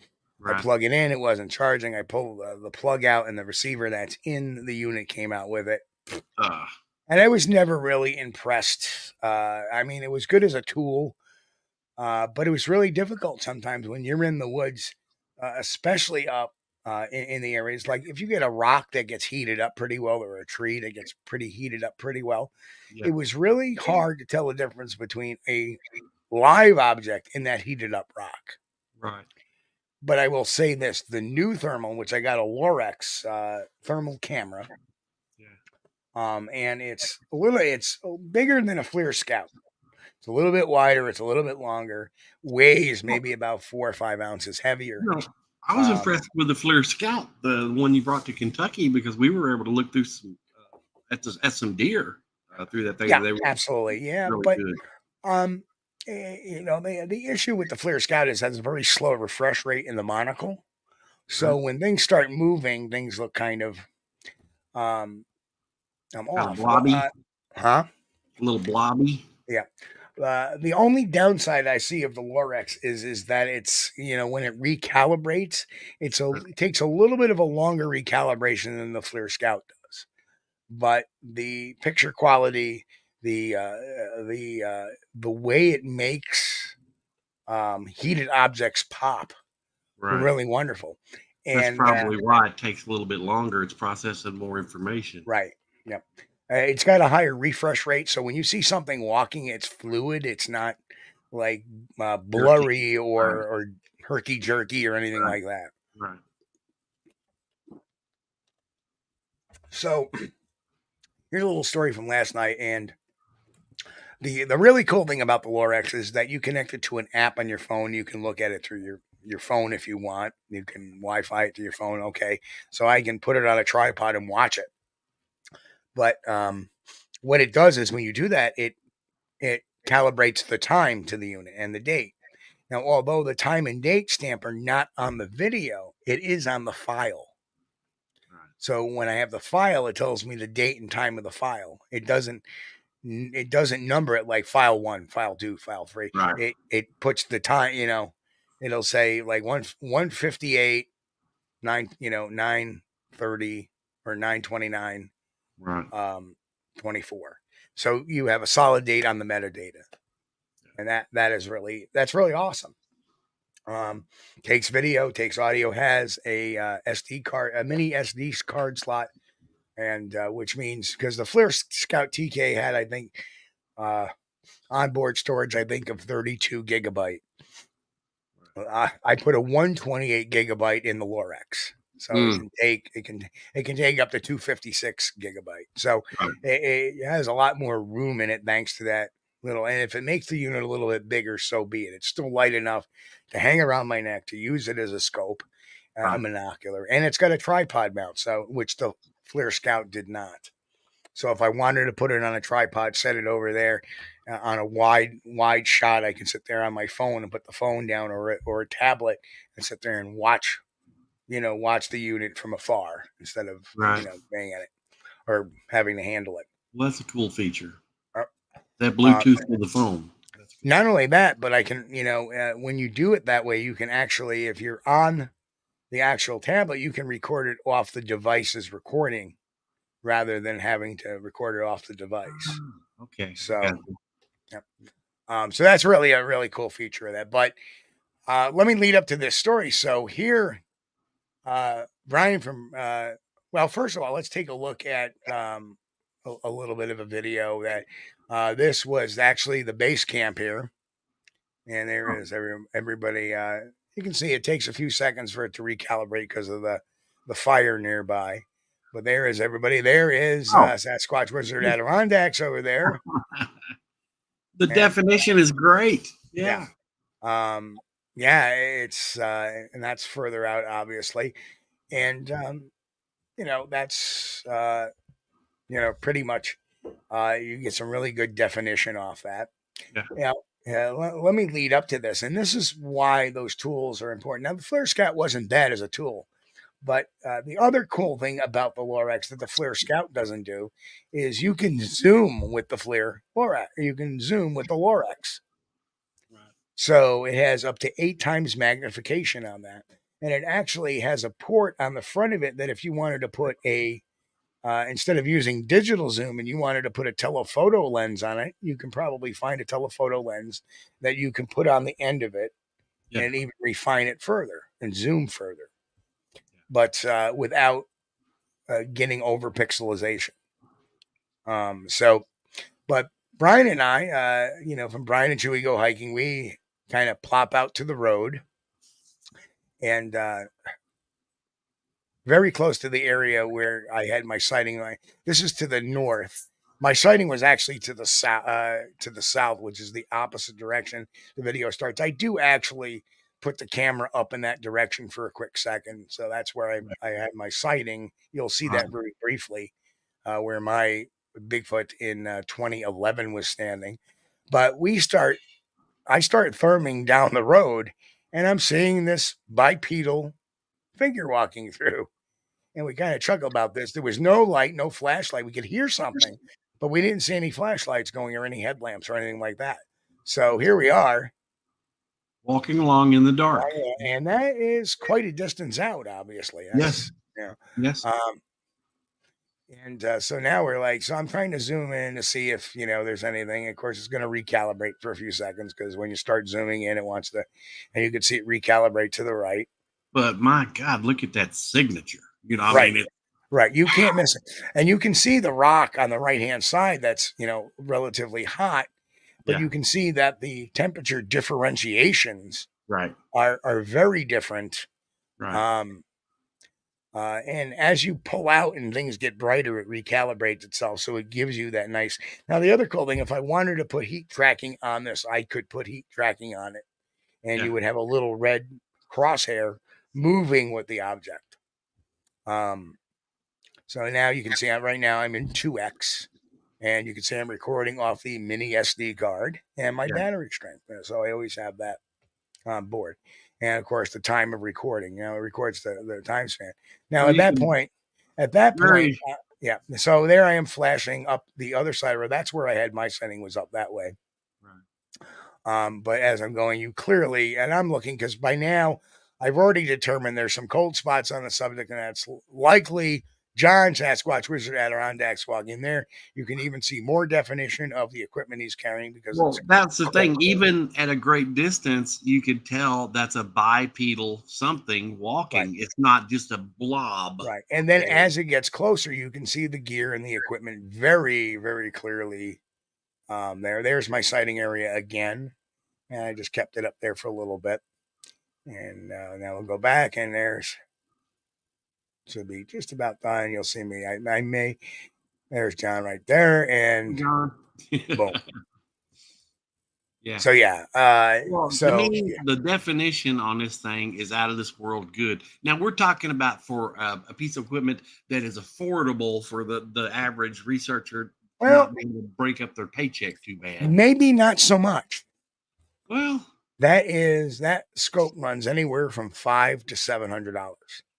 I plug it in, it wasn't charging. I pulled the plug out, and the receiver that's in the unit came out with it. And I was never really impressed. I mean, it was good as a tool, but it was really difficult sometimes when you're in the woods, especially up in the areas. Like if you get a rock that gets heated up pretty well, or a tree that gets pretty heated up pretty well, it was really hard to tell the difference between a live object in that heated up rock. Right. But I will say this, the new thermal, which I got a Lorex thermal camera. Yeah. And it's bigger than a FLIR Scout. It's a little bit wider, it's a little bit longer, weighs maybe about 4 or 5 ounces heavier. I was impressed with the FLIR Scout, the one you brought to Kentucky, because we were able to look through some at some deer through that thing. Yeah, they were absolutely. Yeah, really but good. the issue with the FLIR Scout is it has a very slow refresh rate in the monocle. So when things start moving, things look kind of I'm off. Blobby. A little blobby. Yeah. The only downside I see of the Lorex is that it's, when it recalibrates, it takes a little bit of a longer recalibration than the FLIR Scout does. But the picture quality, the way it makes heated objects pop, are really wonderful. And that's probably why it takes a little bit longer. It's processing more information. Right. Yep. It's got a higher refresh rate, so when you see something walking, it's fluid. It's not like blurry or herky jerky or anything like that. Right. So here's a little story from last night, and the really cool thing about the Lorex is that you connect it to an app on your phone. You can look at it through your phone if you want. You can Wi-Fi it to your phone. Okay, so I can put it on a tripod and watch it. But what it does is when you do that, it calibrates the time to the unit and the date. Now, although the time and date stamp are not on the video, it is on the file. Right. So when I have the file, it tells me the date and time of the file. It doesn't number it like file 1, file 2, file 3. Right. It puts the time, it'll say like 158, 930 or 929. Right. 24. So you have a solid date on the metadata, and that's really awesome. Takes video, takes audio, has a SD card, a mini SD card slot, and which means because the FLIR Scout TK had, I think, onboard storage, I think, of 32 gigabyte. I put a 128 gigabyte in the Lorex. So it can take up to 256 gigabyte. So Right. it has a lot more room in it thanks to that little. And if it makes the unit a little bit bigger, so be it. It's still light enough to hang around my neck, to use it as a scope, a Right. monocular, and it's got a tripod mount, so which the FLIR Scout did not. So if I wanted to put it on a tripod, set it over there on a wide shot, I can sit there on my phone and put the phone down, or a tablet, and sit there and watch the unit from afar instead of Right. being at it or having to handle it. Well, that's a cool feature. Uh, That Bluetooth with the phone. That's cool. Not only that, but I can, when you do it that way, you can actually, if you're on the actual tablet, you can record it off the device's recording rather than having to record it off the device. Okay. So, Gotcha. yeah. So that's really a really cool feature of that. But let me lead up to this story. So here, Brian from, well, first of all, let's take a look at a little bit of a video that this was actually the base camp here. And there is everybody. You can see it takes a few seconds for it to recalibrate because of the fire nearby. But there is everybody. There is Sasquatch Wizard Adirondacks over there. The definition is great. Yeah. It's and that's further out, obviously, and that's pretty much you get some really good definition off that. Yeah. Let me lead up to this, and this is why those tools are important. Now, the FLIR Scout wasn't bad as a tool, but the other cool thing about the Lorax that the FLIR Scout doesn't do is you can zoom with the FLIR Lorax. You can zoom with the Lorax. So it has up to 8 times magnification on that. And it actually has a port on the front of it that if you wanted to put instead of using digital zoom and you wanted to put a telephoto lens on it, you can probably find a telephoto lens that you can put on the end of it and even refine it further and zoom further, but without getting over pixelization. But Brian and I, from Brian and Chewy Go Hiking, we kind of plop out to the road and very close to the area where I had my sighting. This is to the north. My sighting was actually to the south, which is the opposite direction the video starts. I do actually put the camera up in that direction for a quick second. So that's where I had my sighting. You'll see that very briefly, where my Bigfoot in 2011 was standing. But I start therming down the road, and I'm seeing this bipedal figure walking through. And we kind of chuckle about this. There was no light, no flashlight. We could hear something, but we didn't see any flashlights going or any headlamps or anything like that. So here we are. Walking along in the dark. And that is quite a distance out, obviously. Yes. Yes. So now we're so I'm trying to zoom in to see if, there's anything. Of course, it's going to recalibrate for a few seconds because when you start zooming in, it wants to, and you can see it recalibrate to the right. But my God, look at that signature. Right. You can't miss it. And you can see the rock on the right-hand side that's, relatively hot, but you can see that the temperature differentiations are very different. Right. And as you pull out and things get brighter, it recalibrates itself. So it gives you that nice. Now, the other cool thing, if I wanted to put heat tracking on this, I could put heat tracking on it, and you would have a little red crosshair moving with the object. So now you can see right now I'm in 2x, and you can see I'm recording off the mini SD card and my battery strength. So I always have that on board. And of course, the time of recording, it records the time span. Now, at that point, so there I am flashing up the other side of the road. That's where I had my setting was up that way. Right. But as I'm going, you clearly, and I'm looking because by now I've already determined there's some cold spots on the subject, and that's likely John Sasquatch Wizard Adirondacks walking there. You can even see more definition of the equipment he's carrying because that's the thing. Even at a great distance, you could tell that's a bipedal something walking. Right. It's not just a blob. Right. And then as it gets closer, you can see the gear and the equipment very, very clearly. There's my sighting area again. And I just kept it up there for a little bit. And now we'll go back, and there's should be just about done. You'll see me. I may. There's John right there, and John. boom. Yeah. So yeah. Well, to me, the definition on this thing is out of this world good. Now we're talking about for a piece of equipment that is affordable for the average researcher, Well, not being able to break up their paycheck too bad. maybe not so much. Well, that scope runs anywhere from $500 to $700.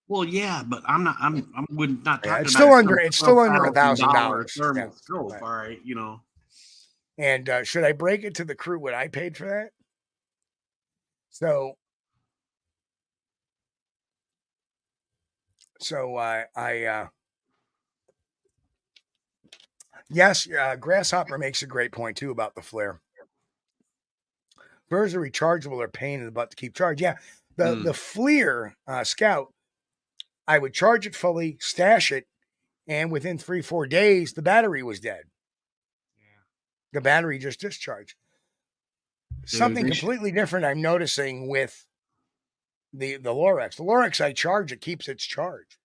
well, yeah, but I'm not talking It's about still under $1,000 thermal yeah, scope. right. All right, you know. And should I break it to the crew what I paid for that? Yes, Grasshopper makes a great point too about the flare. Flares are rechargeable or pain in the butt to keep charged. Yeah, the FLIR Scout, I would charge it fully, stash it, and within 3-4 days, the battery was dead. Yeah. The battery just discharged. Something completely different I'm noticing with the Lorex. The Lorex I charge, it keeps its charge.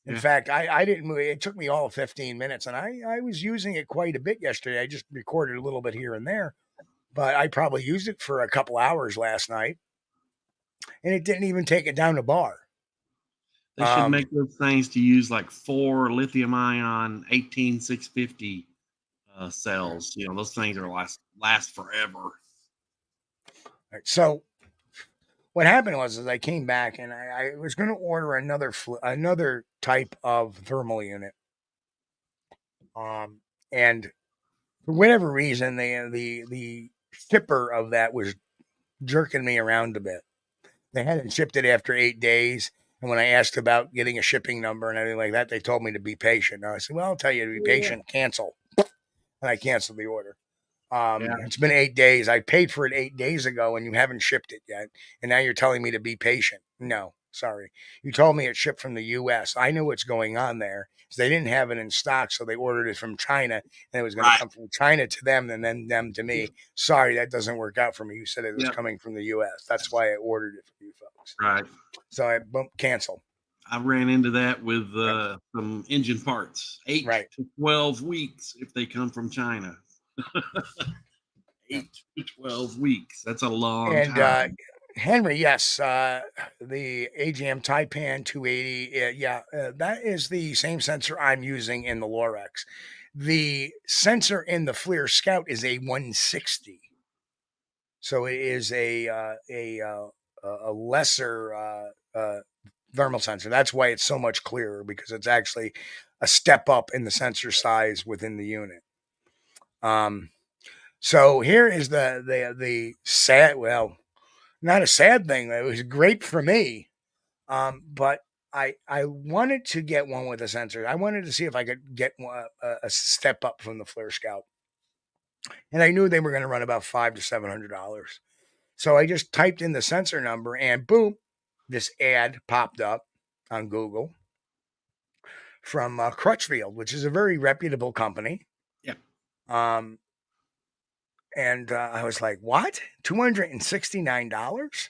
In fact, I didn't move. It took me all of 15 minutes, and I was using it quite a bit yesterday. I just recorded a little bit here and there, but I probably used it for a couple hours last night, and it didn't even take it down to bar. They should make those things to use like 4 lithium-ion 18650 cells. You know, those things are last forever. Right, so what happened was I came back and I was going to order another type of thermal unit. And for whatever reason, the shipper of that was jerking me around a bit. They hadn't shipped it after 8 days. And when I asked about getting a shipping number and everything like that, they told me to be patient. Now I said, well, I'll tell you to be patient, cancel. And I canceled the order. It's been 8 days. I paid for it 8 days ago and you haven't shipped it yet. And now you're telling me to be patient. No, sorry. You told me it shipped from the US. I knew what's going on there. They didn't have it in stock, so they ordered it from China, and it was going to come from China to them and then them to me. Sorry, that doesn't work out for me. You said it was coming from the US. That's why I ordered it for you folks. Right. So I cancel. I ran into that with some engine parts. 8 to 12 weeks if they come from China. 8 to 12 weeks. That's a long time. Henry, yes, the AGM Taipan 280. That is the same sensor I'm using in the Lorex. The sensor in the FLIR Scout is a 160, so it is a lesser thermal sensor. That's why it's so much clearer, because it's actually a step up in the sensor size within the unit. So here is the sad, well, not a sad thing. It was great for me. But I wanted to get one with a sensor. I wanted to see if I could get a step up from the FLIR Scout. And I knew they were going to run about $500 to $700. So I just typed in the sensor number and boom, this ad popped up on Google from Crutchfield, which is a very reputable company. Yeah. And I was like, what? $269?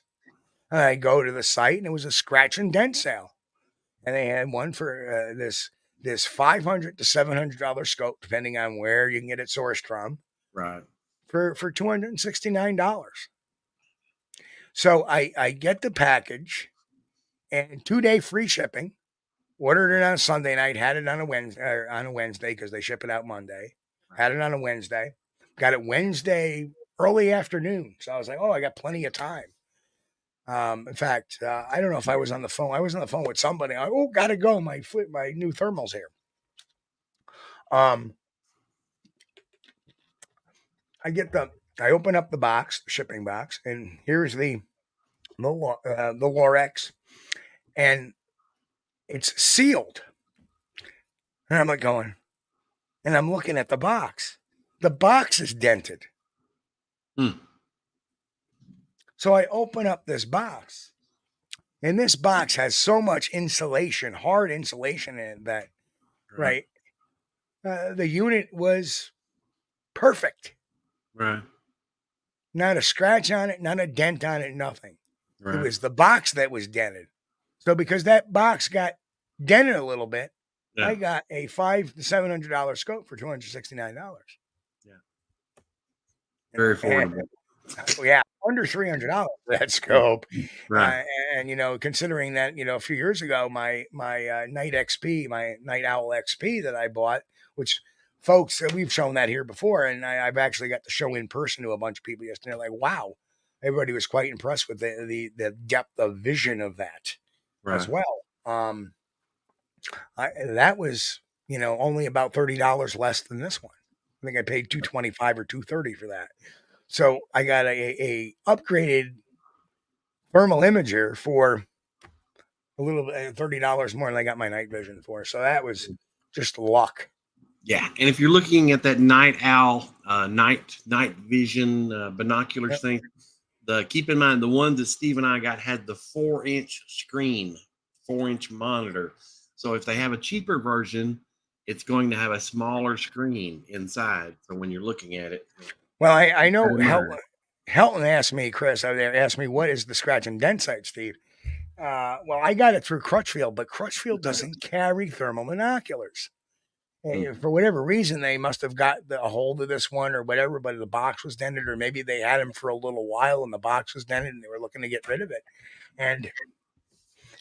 And I go to the site and it was a scratch and dent sale. And they had one for this $500 to $700 scope, depending on where you can get it sourced from. Right. For $269. So I get the package and 2-day free shipping. Ordered it on a Sunday night, had it on a Wednesday because they ship it out Monday. Had it on a Wednesday. Got it Wednesday early afternoon. So I was like, oh, I got plenty of time. In fact, I don't know if I was on the phone. I was on the phone with somebody. Gotta go. My new thermal's here. I open up the box, the shipping box, and here's the Lorex, and it's sealed. And I'm like going, and I'm looking at the box. The box is dented. So I open up this box, and this box has so much insulation, hard insulation in it that, right? The unit was perfect. Right. Not a scratch on it, not a dent on it, nothing. Right. It was the box that was dented. So because that box got dented a little bit. Yeah. I got a $500 to $700 scope for $269. Yeah. Very And, affordable. yeah, under $300 for that scope. Right. And considering that, a few years ago, my Night XP, my Night Owl XP that I bought, which folks, we've shown that here before, and I've actually got to show in person to a bunch of people yesterday. Like, wow, everybody was quite impressed with the depth of vision of that as well. That was, only about $30 less than this one. I think I paid $225 or $230 for that. So I got a upgraded thermal imager for a little bit, $30 more than I got my night vision for. So that was just luck. Yeah, and if you're looking at that night owl, night vision binoculars thing, keep in mind the ones that Steve and I got had the 4-inch screen, 4-inch monitor. So if they have a cheaper version, it's going to have a smaller screen inside. So when you're looking at it, well, I know Helton asked me, Chris, out there asked me, what is the scratch and dent site, Steve? Well, I got it through Crutchfield, but Crutchfield doesn't carry thermal binoculars. For whatever reason, they must have got a hold of this one or whatever, but the box was dented, or maybe they had them for a little while and the box was dented and they were looking to get rid of it. And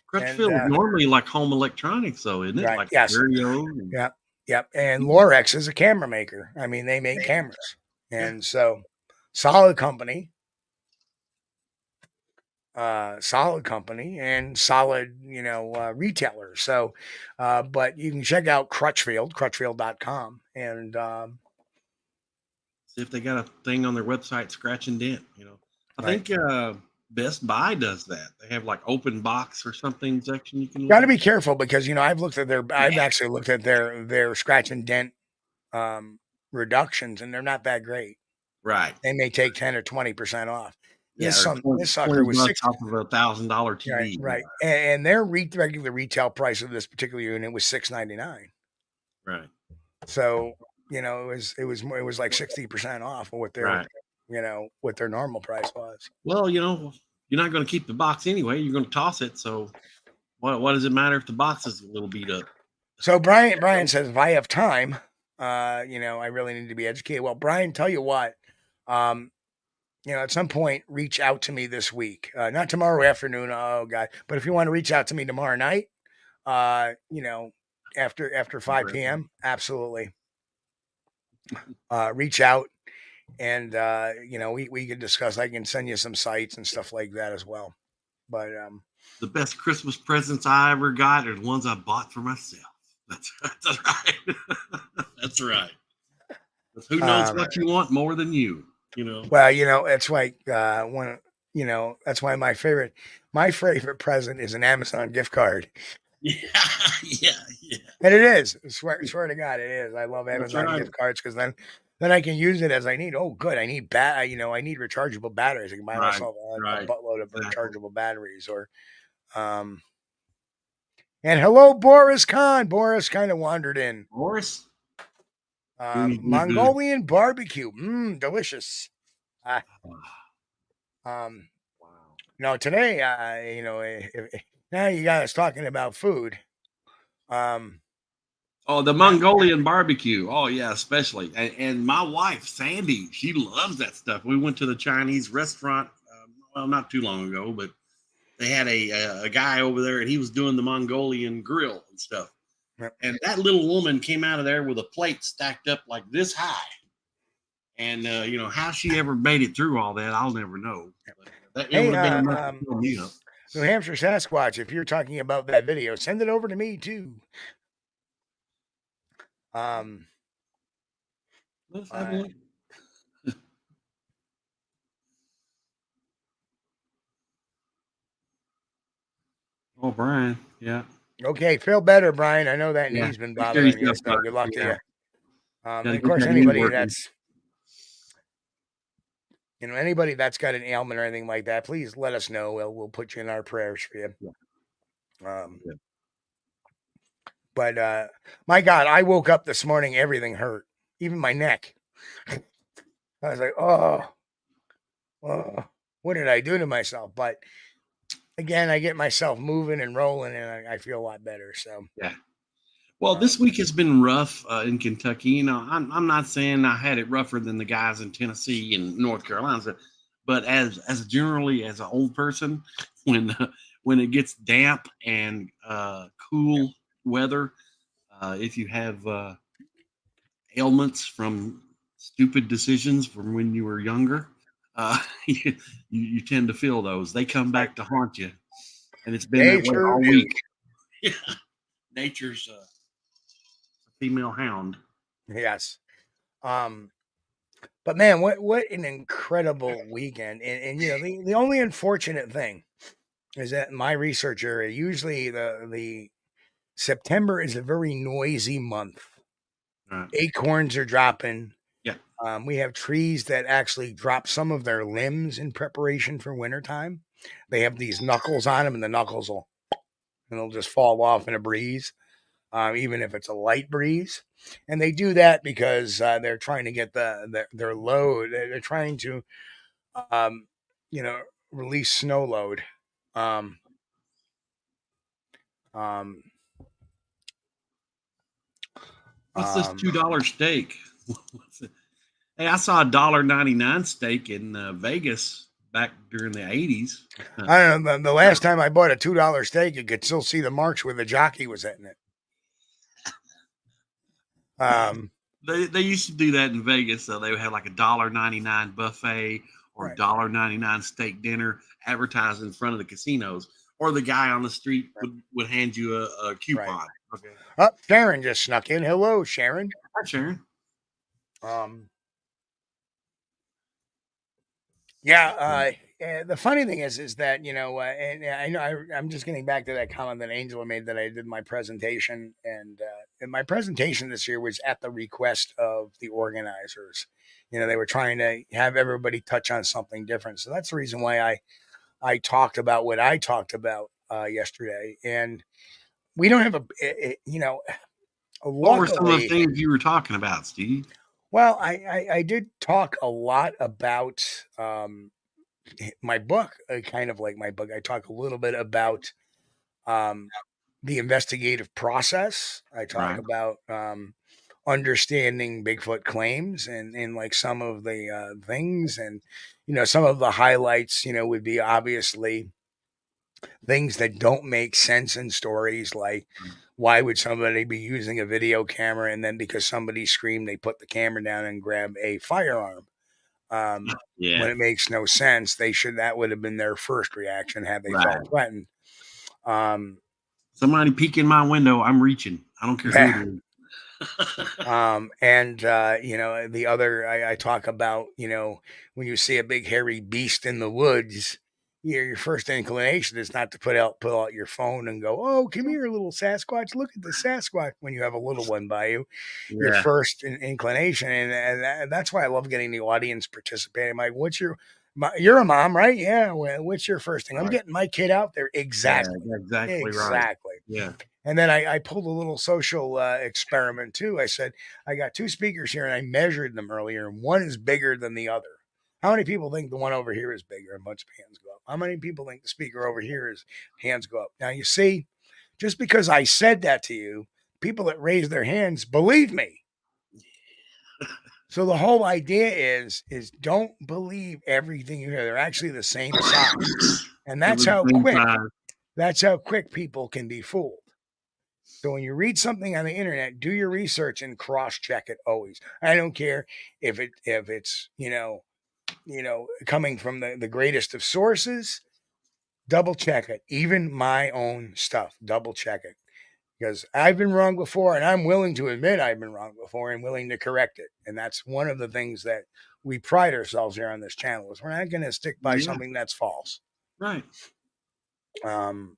Crutchfield is normally like home electronics, though, isn't it? Right, like yes. stereo. Yep. And Lorex is a camera maker. I mean, they make cameras. And so solid company and solid, retailer. So, but you can check out crutchfield.com and see if they got a thing on their website, scratch and dent. I think Best Buy does that. They have like open box or something section you can. Got to be careful because I've actually looked at their scratch and dent reductions, and they're not that great. Right. They may take 10 or 20% off. Yeah, this sucker was $6 off of $1,000 TV. Right. And their regular retail price of this particular unit was $699. Right. So, it was like 60% off of what their what their normal price was. Well, you're not going to keep the box anyway. You're going to toss it. So what does it matter if the box is a little beat up? So Brian says, if I have time, I really need to be educated. Well, Brian, tell you what, at some point, reach out to me this week. Not tomorrow afternoon. Oh God. But if you want to reach out to me tomorrow night, after 5 p.m., absolutely. Reach out and, we can discuss. I can send you some sites and stuff like that as well. But the best Christmas presents I ever got are the ones I bought for myself. That's right. That's right. Who knows what you want more than you? Well, it's like that's why my favorite present is an Amazon gift card. Yeah. And it is. I swear to God, it is. I love Amazon gift cards because then I can use it as I need. Oh, good. I need I need rechargeable batteries. I can buy myself a buttload of rechargeable batteries. Or, and hello, Boris Khan. Boris kind of wandered in. Boris. Mongolian barbecue. Delicious. Wow. No, today, now you got us talking about food. The Mongolian barbecue. Oh yeah, especially. And my wife, Sandy, she loves that stuff. We went to the Chinese restaurant, not too long ago, but they had a guy over there and he was doing the Mongolian grill and stuff. Yep. And that little woman came out of there with a plate stacked up like this high. And, how she ever made it through all that, I'll never know. Hey, New Hampshire Sasquatch, if you're talking about that video, send it over to me too. Let's have a look. Oh, Brian. Yeah. Okay, feel better, Brian. I know that knee's been bothering you, so good luck to you. Of course, anybody that's anybody that's got an ailment or anything like that, please let us know. We'll put you in our prayers for you. Yeah. But my God, I woke up this morning, everything hurt, even my neck. I was like, oh, what did I do to myself? But again, I get myself moving and rolling, and I feel a lot better. So Yeah. Well, this week has been rough in Kentucky. You know, I'm not saying I had it rougher than the guys in Tennessee and North Carolina, but as generally as an old person, when when it gets damp and cool weather, if you have ailments from stupid decisions from when you were younger, you tend to feel those. They come back to haunt you, and it's been that way nature, all dude. week. Nature's female hound. Yes. But man, what an incredible weekend. And you know, the only unfortunate thing is that in my research area, usually the September is a very noisy month. Right. Acorns are dropping. Yeah. We have trees that actually drop some of their limbs in preparation for wintertime. They have these knuckles on them, and the knuckles will and they'll just fall off in a breeze, even if it's a light breeze. And they do that because they're trying to get their load. They're trying to, um, you know, release snow load. Um, um, What's this $2 steak? What's it? Hey, I saw $1.99 steak in Vegas back during the 80s. I don't know. The last time I bought a $2 steak, you could still see the marks where the jockey was hitting it. They used to do that in Vegas. So they would have like a $1.99 buffet or Right. $1.99 steak dinner advertised in front of the casinos, or the guy on the street would hand you a coupon. Right. Okay. Oh, Sharon just snuck in. Hello, Sharon. Hi, Sharon. Yeah. The funny thing is that and I know I'm just getting back to that comment that Angela made that I did my presentation, and my presentation this year was at the request of the organizers. You know, they were trying to have everybody touch on something different, so that's the reason why I talked about what I talked about yesterday, and we don't have What were some of the luckily. things you were talking about, Steve? Well, I did talk a lot about my book, kind of like my book. I talk a little bit about um, the investigative process. I talk Right. about understanding Bigfoot claims and like some of the things, and some of the highlights. Would be obviously things that don't make sense in stories, like why would somebody be using a video camera and then because somebody screamed they put the camera down and grab a firearm, Yeah. when it makes no sense. That would have been their first reaction had they Right. felt threatened. Somebody peek in my window, I'm reaching. I don't care who it is. And the other I talk about, when you see a big hairy beast in the woods, your first inclination is not to pull out your phone and go, "Oh, come here, little Sasquatch! Look at the Sasquatch." When you have a little one by you, your Yeah. first inclination, and that's why I love getting the audience participating. I'm like, you're a mom, right? Yeah. Well, what's your first thing? I'm Right. getting my kid out there. Exactly. Yeah, exactly right. Exactly. Yeah. And then I pulled a little social experiment too. I said, I got two speakers here and I measured them earlier, and one is bigger than the other. How many people think the one over here is bigger? A bunch of hands go up. How many people think the speaker over here is hands go up? Now, you see, just because I said that to you, people that raise their hands believe me. So the whole idea is don't believe everything you hear. They're actually the same size. And that's how quick people can be fooled. So when you read something on the internet, do your research and cross-check it always. I don't care if it's coming from the greatest of sources. Double check it. Even my own stuff, double check it, because I've been wrong before, and I'm willing to admit I've been wrong before and willing to correct it. And that's one of the things that we pride ourselves here on this channel is we're not going to stick by something that's false. Right. And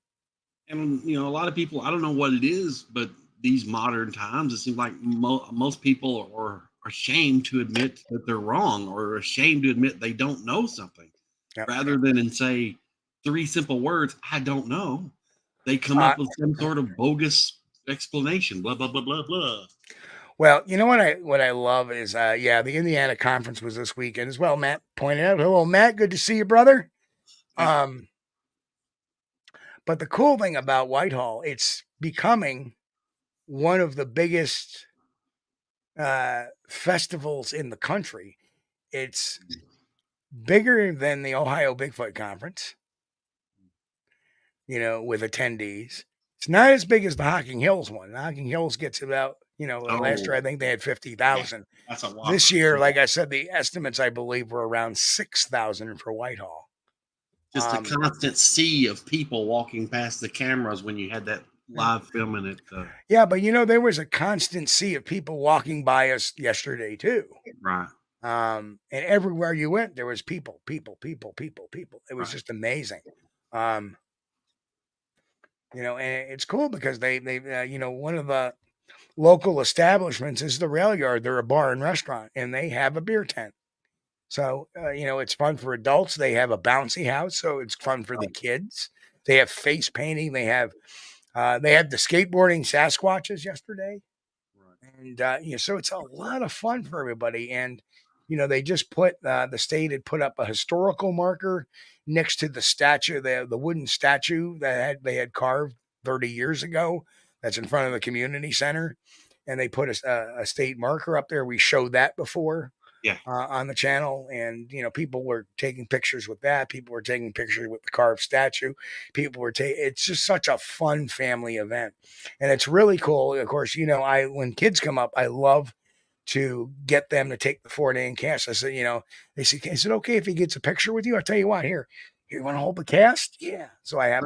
a lot of people, I don't know what it is, but these modern times, it seems like most people are ashamed to admit that they're wrong, or ashamed to admit they don't know something. Yep. Rather than say 3 simple words, I don't know, they come up with some sort of bogus explanation, blah, blah, blah, blah, blah. Well, you know what I love is, the Indiana conference was this weekend as well. Matt pointed out. Hello, Matt. Good to see you, brother. But the cool thing about Whitehall, it's becoming one of the biggest festivals in the country. It's bigger than the Ohio Bigfoot Conference, with attendees. It's not as big as the Hocking Hills one. The Hocking Hills gets about, last year I think they had 50,000. That's a lot. This year, like I said, the estimates I believe were around 6,000 for Whitehall. Just a constant sea of people walking past the cameras when you had that live filming it. Yeah, but there was a constant sea of people walking by us yesterday too. Right. And everywhere you went, there was people. It was just amazing. And it's cool because they one of the local establishments is the Rail Yard. They're a bar and restaurant, and they have a beer tent. So, it's fun for adults. They have a bouncy house, so it's fun for the kids. They have face painting. They had the skateboarding Sasquatches yesterday. Right. And, so it's a lot of fun for everybody. And, they just the state had put up a historical marker next to the statue, the wooden statue that they had carved 30 years ago. That's in front of the community center. And they put a state marker up there. We showed that before. Yeah. On the channel, and people were taking pictures with that. People were taking pictures with the carved statue. People were it's just such a fun family event, and it's really cool. Of course, when kids come up, I love to get them to take the 4-day cast. I said, they say, is it okay if he gets a picture with you? I'll tell you what, here, you want to hold the cast? Yeah. So I have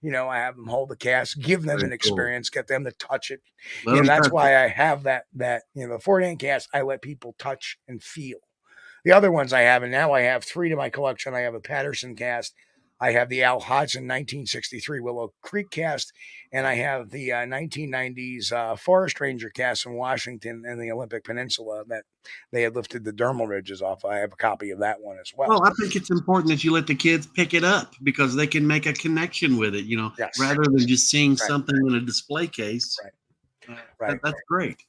I have them hold the cast, give them an experience, get them to touch it. That's why I have that the 4-day cast. I let people touch and feel. The other ones I have, and now I have 3 to my collection. I have a Patterson cast. I have the Al Hodgson 1963 Willow Creek cast, and I have the 1990s Forest Ranger cast in Washington and the Olympic Peninsula that they had lifted the dermal ridges off. I have a copy of that one as well. Well, I think it's important that you let the kids pick it up because they can make a connection with it, yes. rather than just seeing something in a display case. Right. That's great.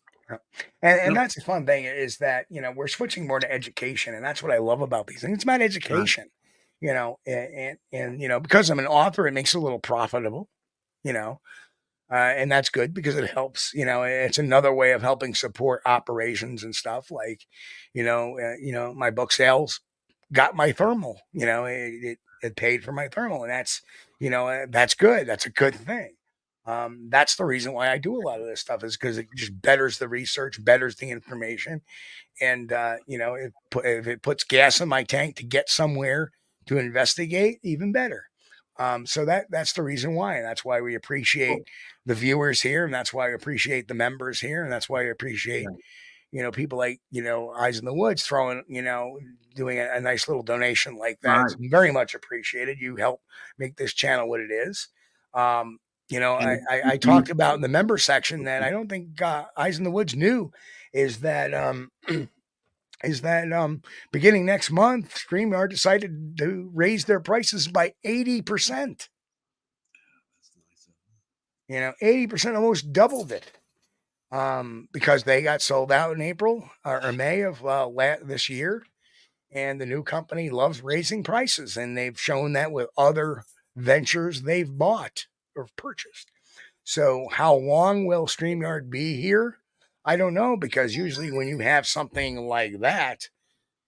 And that's the fun thing is that, we're switching more to education, and that's what I love about these things. It's about education. And because I'm an author, it makes it a little profitable, and that's good because it helps, it's another way of helping support operations and stuff like, my book sales got my thermal, it paid for my thermal, and that's, that's good. That's a good thing. That's the reason why I do a lot of this stuff is because it just betters the research, betters the information. And, if it puts gas in my tank to get somewhere to investigate, even better. So that's the reason why. And that's why we appreciate the viewers here. And that's why I appreciate the members here. And that's why I appreciate, people like, Eyes in the Woods throwing, doing a nice little donation like that. Right. It's very much appreciated. You help make this channel what it is. I talked about in the member section that I don't think Eyes in the Woods knew is that beginning next month, StreamYard decided to raise their prices by 80%. 80%, almost doubled it. Because they got sold out in April or May of this year. And the new company loves raising prices. And they've shown that with other ventures they've bought or purchased. So how long will StreamYard be here? I don't know, because usually when you have something like that,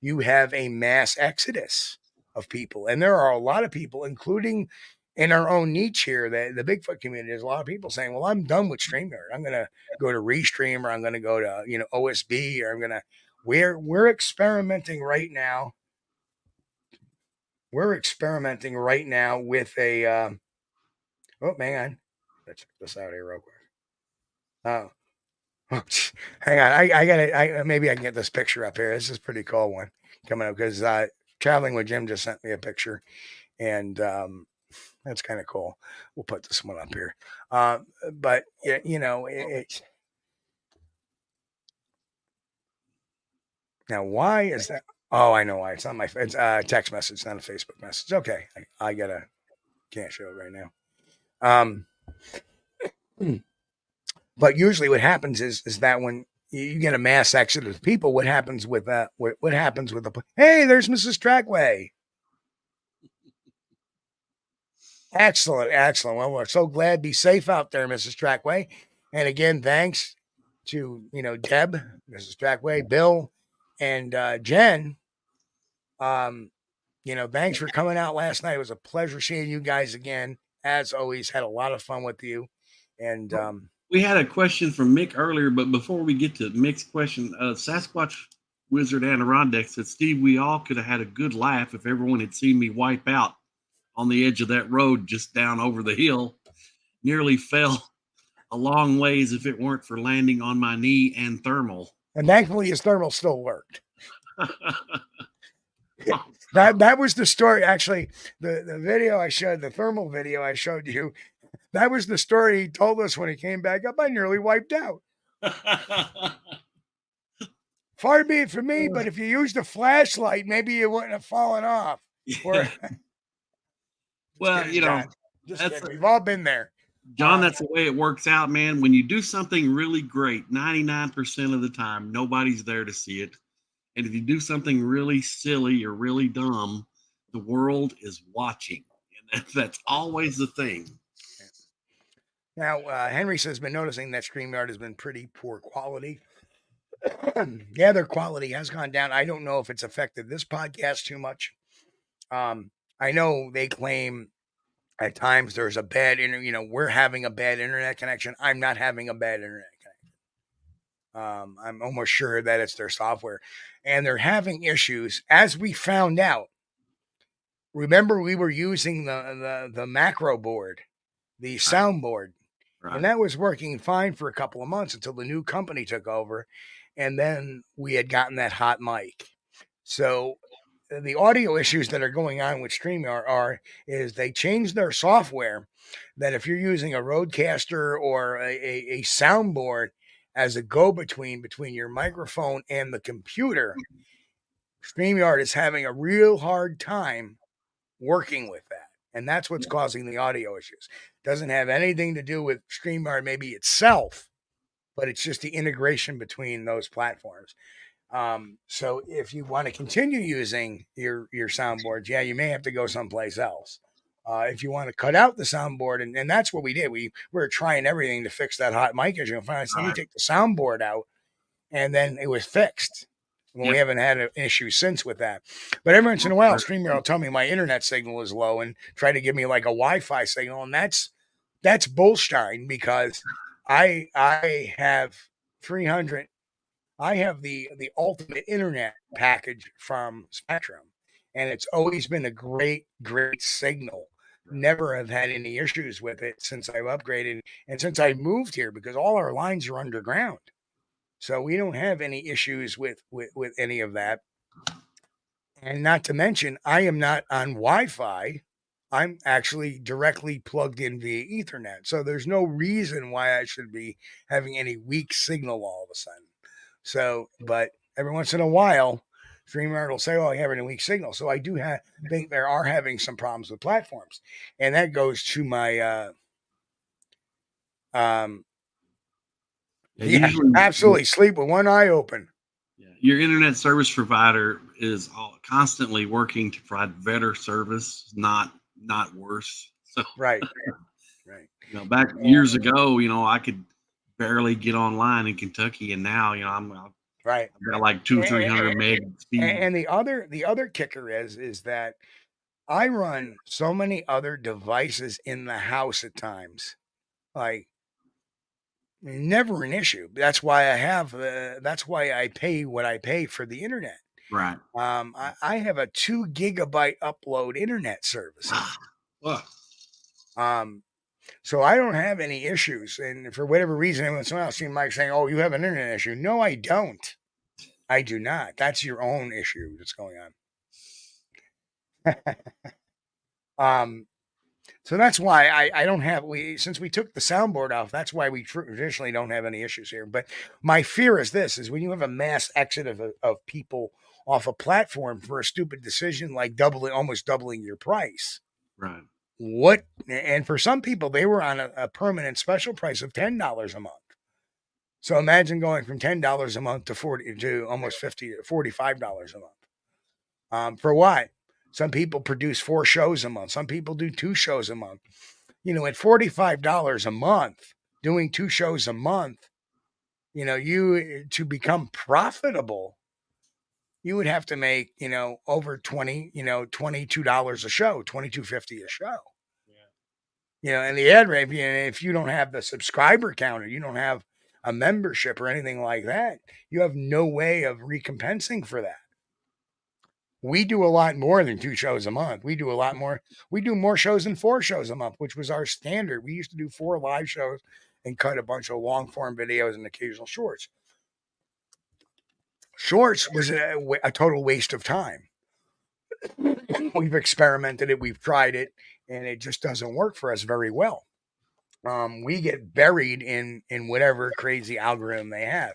you have a mass exodus of people. And there are a lot of people, including in our own niche here, the Bigfoot community, there's a lot of people saying, well, I'm done with StreamYard. I'm going to go to Restream, or I'm going to go to, OSB, or I'm going to, we're experimenting right now. We're experimenting right now with a, hang on. Let's check this out here real quick. Hang on. I gotta, maybe I can get this picture up here. This is a pretty cool one coming up because Traveling with Jim just sent me a picture, and that's kind of cool. We'll put this one up here. But it's now, why is that? Oh, I know why. It's not it's a text message, not a Facebook message. Okay. I can't show it right now. But usually what happens is that when you get a mass exodus of people, what happens with that? What happens with hey, there's Mrs. Trackway. Excellent, excellent. Well, we're so glad. Be safe out there, Mrs. Trackway. And again, thanks to Deb, Mrs. Trackway, Bill, and Jen. Thanks for coming out last night. It was a pleasure seeing you guys again. As always, had a lot of fun with you. And we had a question from Mick earlier, but before we get to Mick's question, Sasquatch Wizard Adirondack said, Steve, we all could have had a good laugh if everyone had seen me wipe out on the edge of that road just down over the hill. Nearly fell a long ways if it weren't for landing on my knee and thermal. And thankfully his thermal still worked. That was the story. Actually, the video I showed, the thermal video I showed you, that was the story he told us when he came back up. I nearly wiped out. Far be it from me, but if you used a flashlight, maybe you wouldn't have fallen off. Or, well, we've all been there. John, that's the way it works out, man. When you do something really great, 99% of the time, nobody's there to see it. And if you do something really silly or really dumb, the world is watching. And that's always the thing. Now, Henry says, been noticing that StreamYard has been pretty poor quality. Yeah, their quality has gone down. I don't know if it's affected this podcast too much. I know they claim at times there's a bad we're having a bad internet connection. I'm not having a bad internet connection. I'm almost sure that it's their software, and they're having issues, as we found out. Remember, we were using the macro board, the soundboard, and that was working fine for a couple of months until the new company took over, and then we had gotten that hot mic. So the audio issues that are going on with StreamYard is they changed their software that if you're using a Rodecaster or a soundboard as a go-between between your microphone and the computer, StreamYard is having a real hard time working with that. And that's what's causing the audio issues. Doesn't have anything to do with StreamYard maybe itself, but it's just the integration between those platforms. So if you want to continue using your soundboards, you may have to go someplace else. If you want to cut out the soundboard, and that's what we did. We were trying everything to fix that hot mic issue. And finally, let me take the soundboard out, and then it was fixed. Well, we haven't had an issue since with that. But every once in a while, StreamYard will tell me my internet signal is low and try to give me like a Wi-Fi signal, and that's bullshine, because I have 300. I have the ultimate internet package from Spectrum, and it's always been a great signal. Never have had any issues with it since I've upgraded and since I moved here, because all our lines are underground. So we don't have any issues with any of that. And not to mention, I am not on Wi-Fi. I'm actually directly plugged in via Ethernet. So there's no reason why I should be having any weak signal all of a sudden. So, but every once in a while, StreamYard will say, oh, I have a weak signal. So I do think they are having some problems with platforms. And that goes to my, absolutely. Sleep with one eye open. Yeah, your internet service provider is constantly working to provide better service, not worse. So, right. Back years ago, I could barely get online in Kentucky, and now I've got like 200-300 meg speed. And the other kicker is that I run so many other devices in the house at times, like never an issue. That's why that's why I pay what I pay for the internet. Right. I have a 2 gigabyte upload internet service. So I don't have any issues. And for whatever reason, every once in a while I see Mike saying, oh, you have an internet issue. No, I don't. I do not. That's your own issue that's going on. So that's why I don't have, since we took the soundboard off, that's why we traditionally don't have any issues here. But my fear is this, is when you have a mass exit of people off a platform for a stupid decision, like almost doubling your price. Right. And for some people, they were on a permanent special price of $10 a month. So imagine going from $10 a month to almost $45 a month. For what? Some people produce 4 shows a month. Some people do 2 shows a month. You know, at $45 a month, doing 2 shows a month, you know, to become profitable, you would have to make, you know, over $22 a show, $22.50 a show. You know, and the ad revenue, if you don't have the subscriber counter, you don't have a membership or anything like that, you have no way of recompensing for that. We do a lot more than 2 shows a month. We do a lot more. We do more shows than 4 shows a month, which was our standard. We used to do 4 live shows and cut a bunch of long form videos and occasional shorts. Shorts was a total waste of time. We've experimented it, we've tried it, and it just doesn't work for us very well. We get buried in whatever crazy algorithm they have.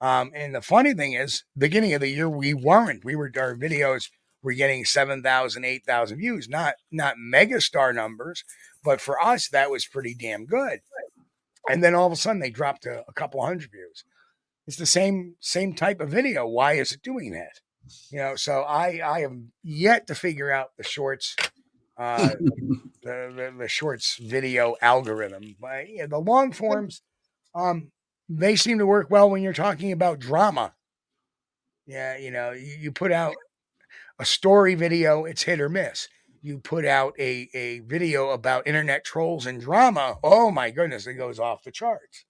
And the funny thing is, beginning of the year, we weren't. Our videos were getting 7,000, 8,000 views, not megastar numbers, but for us, that was pretty damn good. And then all of a sudden, they dropped to a couple hundred views. It's the same type of video. Why is it doing that? You know, so I have yet to figure out the shorts, the shorts video algorithm. But yeah, the long forms, they seem to work well when you're talking about drama. Yeah, you know, you put out a story video, it's hit or miss. You put out a video about internet trolls and drama, oh my goodness, it goes off the charts.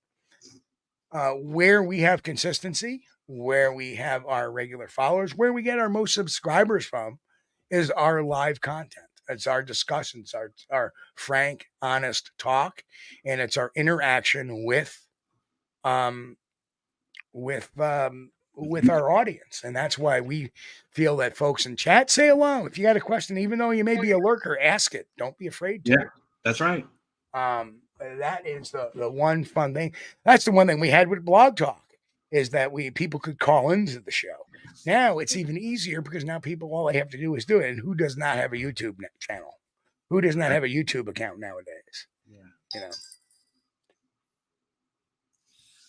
Where we have consistency, where we have our regular followers, where we get our most subscribers from is our live content. It's our discussions, our frank, honest talk, and it's our interaction with our audience. And that's why we feel that folks in chat say hello. If you got a question, even though you may be a lurker, ask it. Don't be afraid to. Yeah, that's right. That is the one fun thing. That's the one thing we had with Blog Talk, is that people could call into the show. Now it's even easier because now people, all they have to do is do it. And who does not have a YouTube channel? Who does not have a YouTube account nowadays? Yeah. You know.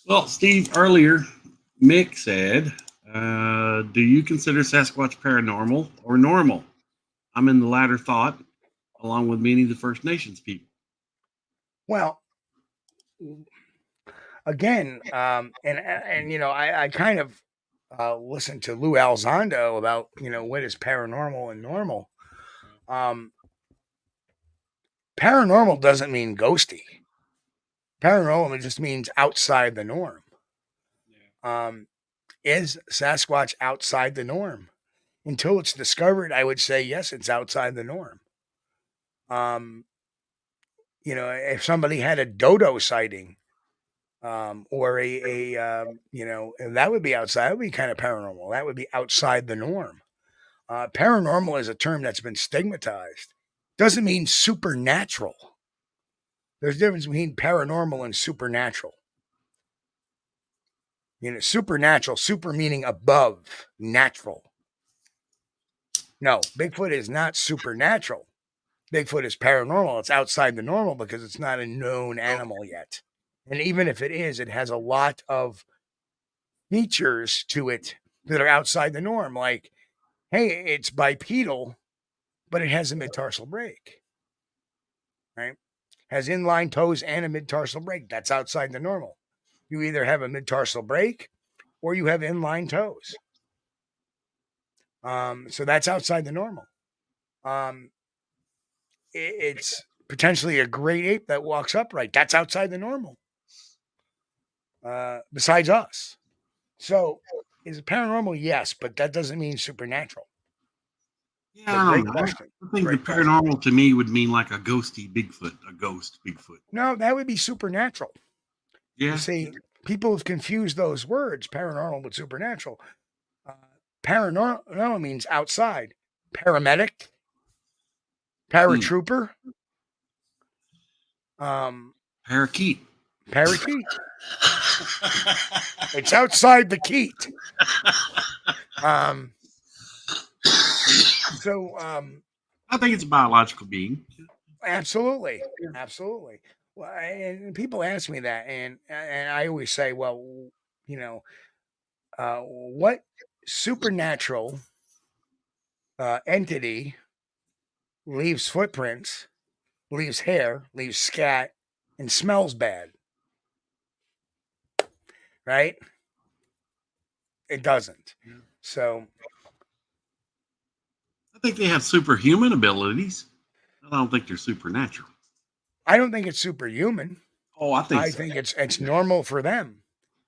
Well, Steve, earlier, Mick said, do you consider Sasquatch paranormal or normal? I'm in the latter thought, along with many of the First Nations people. Well, again, and you know, I kind of listened to Lou Alzondo about, you know, what is paranormal and normal. Paranormal doesn't mean ghosty. Paranormal just means outside the norm. Is Sasquatch outside the norm? Until it's discovered, I would say yes, it's outside the norm. You know, if somebody had a dodo sighting, or you know, that would be outside. That would be kind of paranormal. That would be outside the norm. Paranormal is a term that's been stigmatized. Doesn't mean supernatural. There's a difference between paranormal and supernatural. You know, supernatural, super meaning above, natural. No, Bigfoot is not supernatural. Bigfoot is paranormal. It's outside the normal because it's not a known animal yet. And even if it is, it has a lot of features to it that are outside the norm. Like, hey, it's bipedal, but it has a mid-tarsal break. Right? Has inline toes and a mid-tarsal break. That's outside the normal. You either have a mid-tarsal break or you have inline toes. So that's outside the normal. It's potentially a great ape that walks upright. That's outside the normal. Besides us. So is it paranormal? Yes, but that doesn't mean supernatural. Yeah, I don't know. Question. I think the paranormal to me would mean like a ghosty Bigfoot, a ghost Bigfoot. No, that would be supernatural. Yeah. You see, people have confused those words, paranormal with supernatural. Paranormal means outside. Paramedic, paratrooper, parakeet. Parakeet. It's outside the keet. So I think it's a biological being. Absolutely. Well, and people ask me that, and I always say, well, you know, what supernatural entity leaves footprints, leaves hair, leaves scat, and smells bad. Right? It doesn't. Yeah. So I think they have superhuman abilities. I don't think they're supernatural. I don't think it's superhuman. Oh, I think I so. think it's normal for them.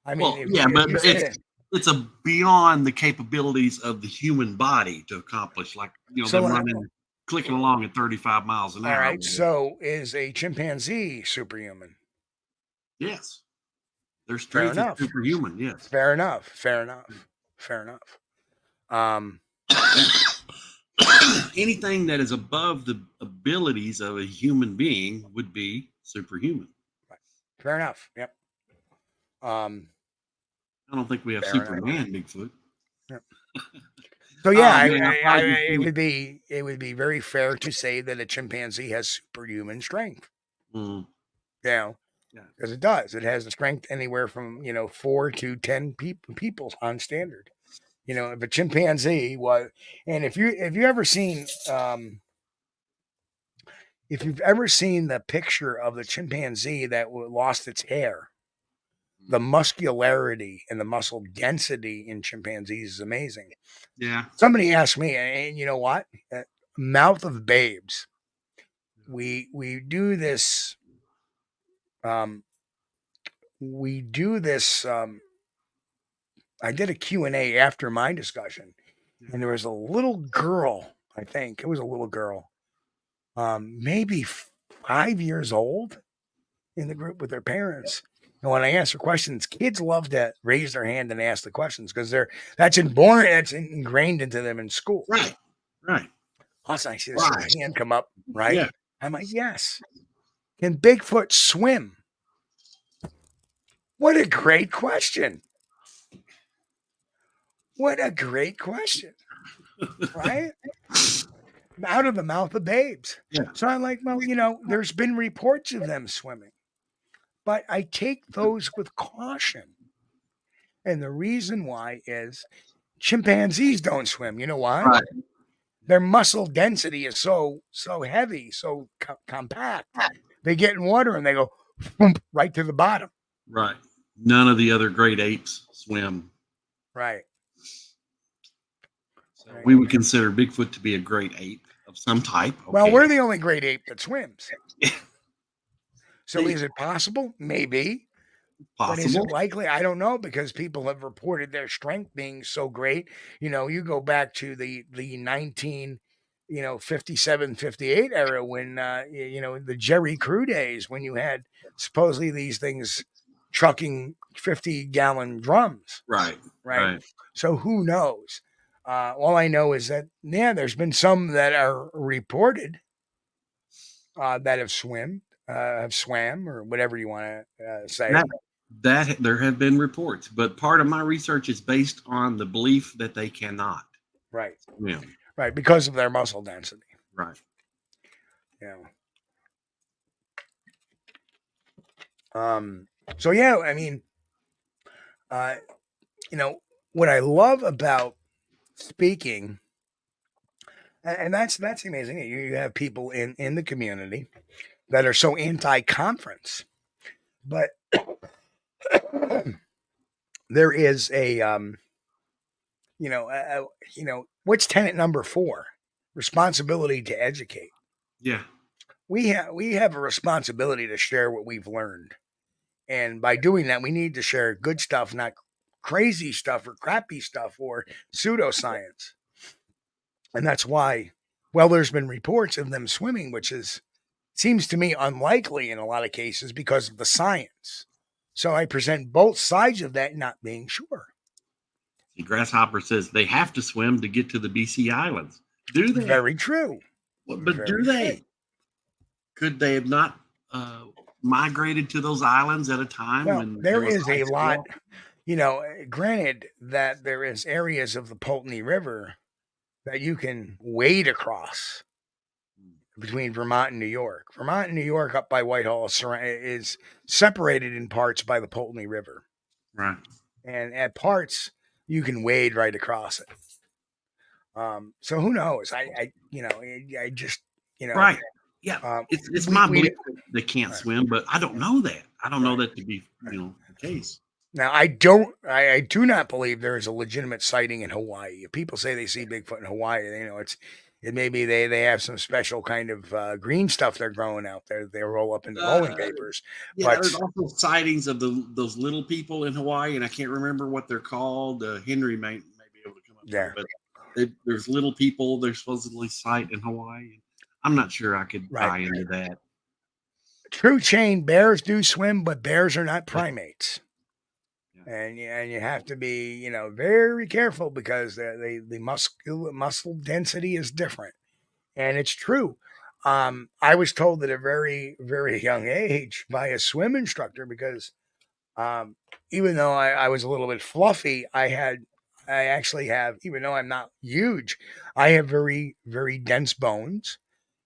I mean, Well, if yeah, you, but if you it's a beyond the capabilities of the human body to accomplish, like so them running, clicking along at 35 miles an all hour. right. So is a chimpanzee superhuman? Yes, their Fair strength is enough. superhuman. Yes. Fair enough. Fair enough. Fair enough. Anything that is above the abilities of a human being would be superhuman. Fair enough. Yep. I don't think we have Fair Superman, Bigfoot. Yep. So yeah, man, it would be very fair to say that a chimpanzee has superhuman strength. Mm. Yeah, Yeah. because it does. It has the strength anywhere from 4 to 10 people on standard. If a chimpanzee was, and if you've ever seen the picture of the chimpanzee that lost its hair, the muscularity and the muscle density in chimpanzees is amazing. Yeah. Somebody asked me, and you know what? Mouth of Babes. We do this. We do this. I did a Q&A after my discussion, and there was a little girl. I think it was a little girl, maybe 5 years old, in the group with their parents. And when I answer questions, kids love to raise their hand and ask the questions because that's ingrained into them in school. Right. Right. Also, I see this little hand come up, right? Yeah. I'm like, yes. Can Bigfoot swim? What a great question. What a great question. Right? Out of the mouth of babes. Yeah. So I'm like, well, there's been reports of them swimming, but I take those with caution. And the reason why is chimpanzees don't swim. You know why? Right. Their muscle density is so heavy, so compact. They get in water and they go right to the bottom. Right. None of the other great apes swim. Right. So we would consider Bigfoot to be a great ape of some type. Okay. Well, we're the only great ape that swims. So is it possible? Maybe. Possible. But is it likely? I don't know, because people have reported their strength being so great. You go back to the 57, 58 era when, the Jerry Crew days, when you had supposedly these things trucking 50-gallon drums. Right. So who knows? All I know is that, there's been some that are reported that have swam, or whatever you want to say. That there have been reports, but part of my research is based on the belief that they cannot. Right. Swim. Right, because of their muscle density. Right. Yeah. So yeah, I mean, what I love about speaking, and that's amazing. You have people in the community that are so anti-conference, but there is what's tenet number 4? Responsibility to educate. Yeah. We have a responsibility to share what we've learned. And by doing that, we need to share good stuff, not crazy stuff or crappy stuff or pseudoscience. And that's why, there's been reports of them swimming, which seems to me unlikely in a lot of cases because of the science. So I present both sides of that, not being sure. The Grasshopper says they have to swim to get to the BC Islands. Do they? Very true. But do they? Could they have not migrated to those islands at a time? Well, when there is a lot, granted that there is areas of the Pulteney River that you can wade across between Vermont and New York. Vermont and New York up by Whitehall is separated in parts by the Pulteney River. Right. And at parts, you can wade right across it. So who knows? I just, You know, Right. Yeah. It's my we belief that they can't swim, but I don't know that. I don't know that to be, the case. now I do not believe there is a legitimate sighting in Hawaii. If people say they see Bigfoot in Hawaii, it may be they have some special kind of green stuff they're growing out there. They roll up into rolling papers. Yeah, But there's also sightings of those little people in Hawaii, and I can't remember what they're called. Henry may be able to come up Yeah. with it, but there's little people they're supposedly sight in Hawaii. I'm not sure I could buy into that. True chain, bears do swim, but bears are not primates. And you have to be, very careful because the muscle density is different, and it's true. I was told at a very, very young age by a swim instructor because even though I was a little bit fluffy, I actually have, even though I'm not huge, I have very, very dense bones,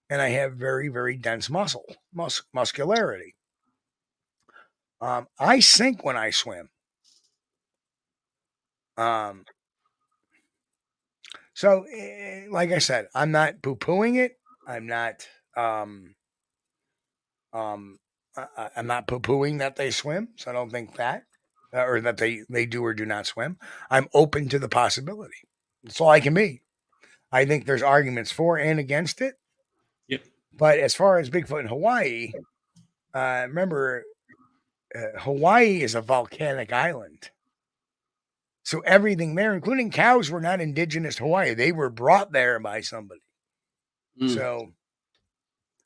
and I have very, very dense muscularity. I sink when I swim. So, like I said, I'm not poo-pooing it. I'm not I'm not poo-pooing that they swim. So I don't think that, or that they do or do not swim. I'm open to the possibility. That's all I can be. I think there's arguments for and against it. Yep. But as far as Bigfoot in Hawaii, remember, Hawaii is a volcanic island. So everything there, including cows, were not indigenous to Hawaii. They were brought there by somebody. So,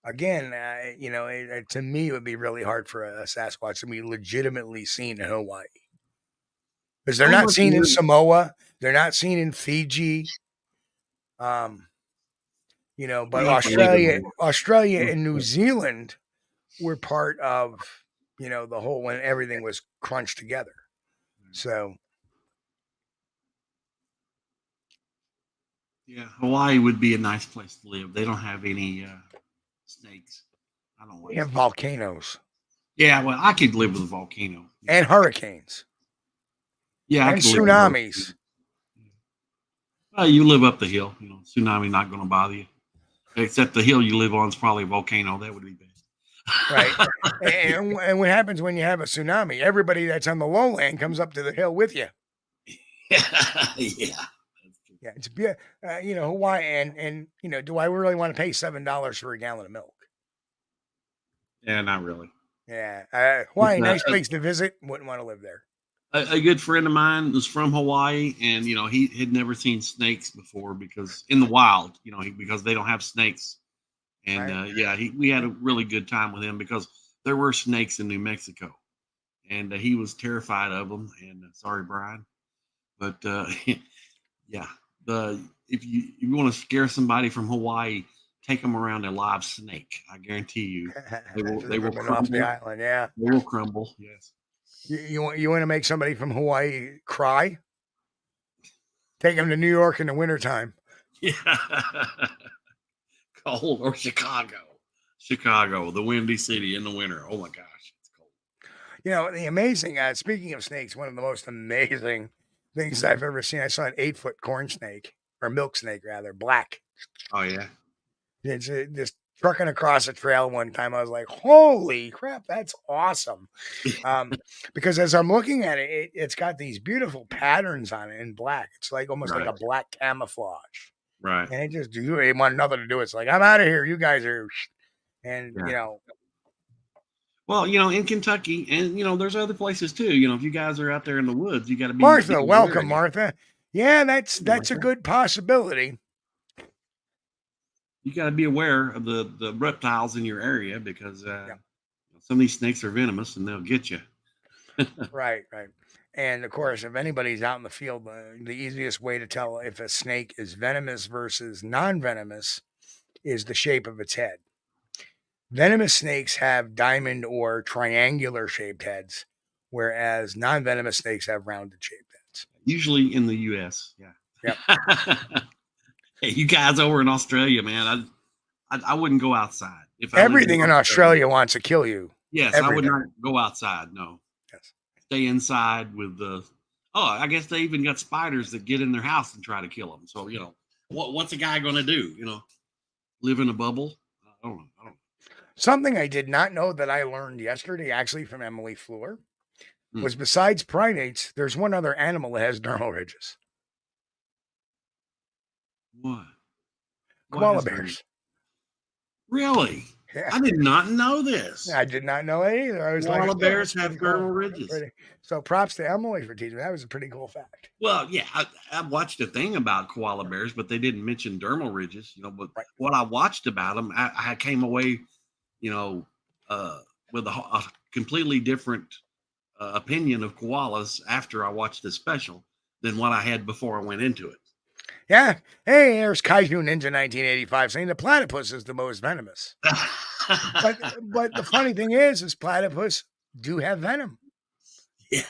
again, to me, it would be really hard for a Sasquatch to be legitimately seen in Hawaii. Because they're not seen in Samoa. They're not seen in Fiji. But Australia and New Zealand were part of, the whole when everything was crunched together. So... yeah, Hawaii would be a nice place to live. They don't have any snakes. I don't We have volcanoes. Yeah, well, I could live with a volcano. And hurricanes. Yeah, and tsunamis. You live up the hill. Tsunami not going to bother you. Except the hill you live on is probably a volcano. That would be bad. Right. and what happens when you have a tsunami? Everybody that's on the lowland comes up to the hill with you. Yeah. Yeah, it's Hawaii, and do I really want to pay $7 for a gallon of milk? Yeah, not really. Yeah, Hawaii, nice place to visit. Wouldn't want to live there. A good friend of mine was from Hawaii, and he had never seen snakes before because in the wild, because they don't have snakes. And we had a really good time with him because there were snakes in New Mexico, and he was terrified of them. And sorry, Brian, but yeah. If you want to scare somebody from Hawaii, take them around a live snake. I guarantee you, they will crumble. Off the island. Yeah, they will crumble. Yes. You want to make somebody from Hawaii cry? Take them to New York in the wintertime. Yeah. Cold or Chicago, the windy city in the winter. Oh my gosh, it's cold. The amazing. Speaking of snakes, one of the most amazing things I've ever seen. I saw an 8-foot corn snake, or milk snake rather, black. Oh yeah. It's just trucking across a trail one time. I was like, holy crap, that's awesome. Because as I'm looking at it, it's got these beautiful patterns on it in black. It's like almost like a black camouflage. Right. And it just it want nothing to do. It's like, I'm out of here. You guys are, and Well, in Kentucky, and there's other places too. If you guys are out there in the woods, you got to be Martha. Welcome, Martha. Yeah, that's a good possibility. You got to be aware of the reptiles in your area because some of these snakes are venomous and they'll get you. Right. And of course, if anybody's out in the field, the easiest way to tell if a snake is venomous versus non-venomous is the shape of its head. Venomous snakes have diamond or triangular shaped heads, whereas non-venomous snakes have rounded shaped heads. Usually in the U.S. Yeah. Yep. Hey, you guys over in Australia, man, I wouldn't go outside. If everything in Australia wants to kill you. Yes, everything. I would not go outside. No. Yes. Stay inside with the. Oh, I guess they even got spiders that get in their house and try to kill them. So what's a guy going to do? Live in a bubble. don't know. Something I did not know that I learned yesterday, actually from Emily Fleur, Hmm. was besides primates, there's one other animal that has dermal ridges. What? Koala has bears. Really? Yeah. I did not know this. I did not know it either. I was like, Koala "Oh, bears that's have pretty cool." dermal ridges. So props to Emily for teaching me. That was a pretty cool fact. Well, yeah, I watched a thing about koala bears, but they didn't mention dermal ridges. But Right. what I watched about them, I came away, with a completely different opinion of koalas after I watched this special than what I had before I went into it. Yeah. Hey, there's Kaiju Ninja 1985 saying the platypus is the most venomous. but the funny thing is platypus do have venom. Yeah.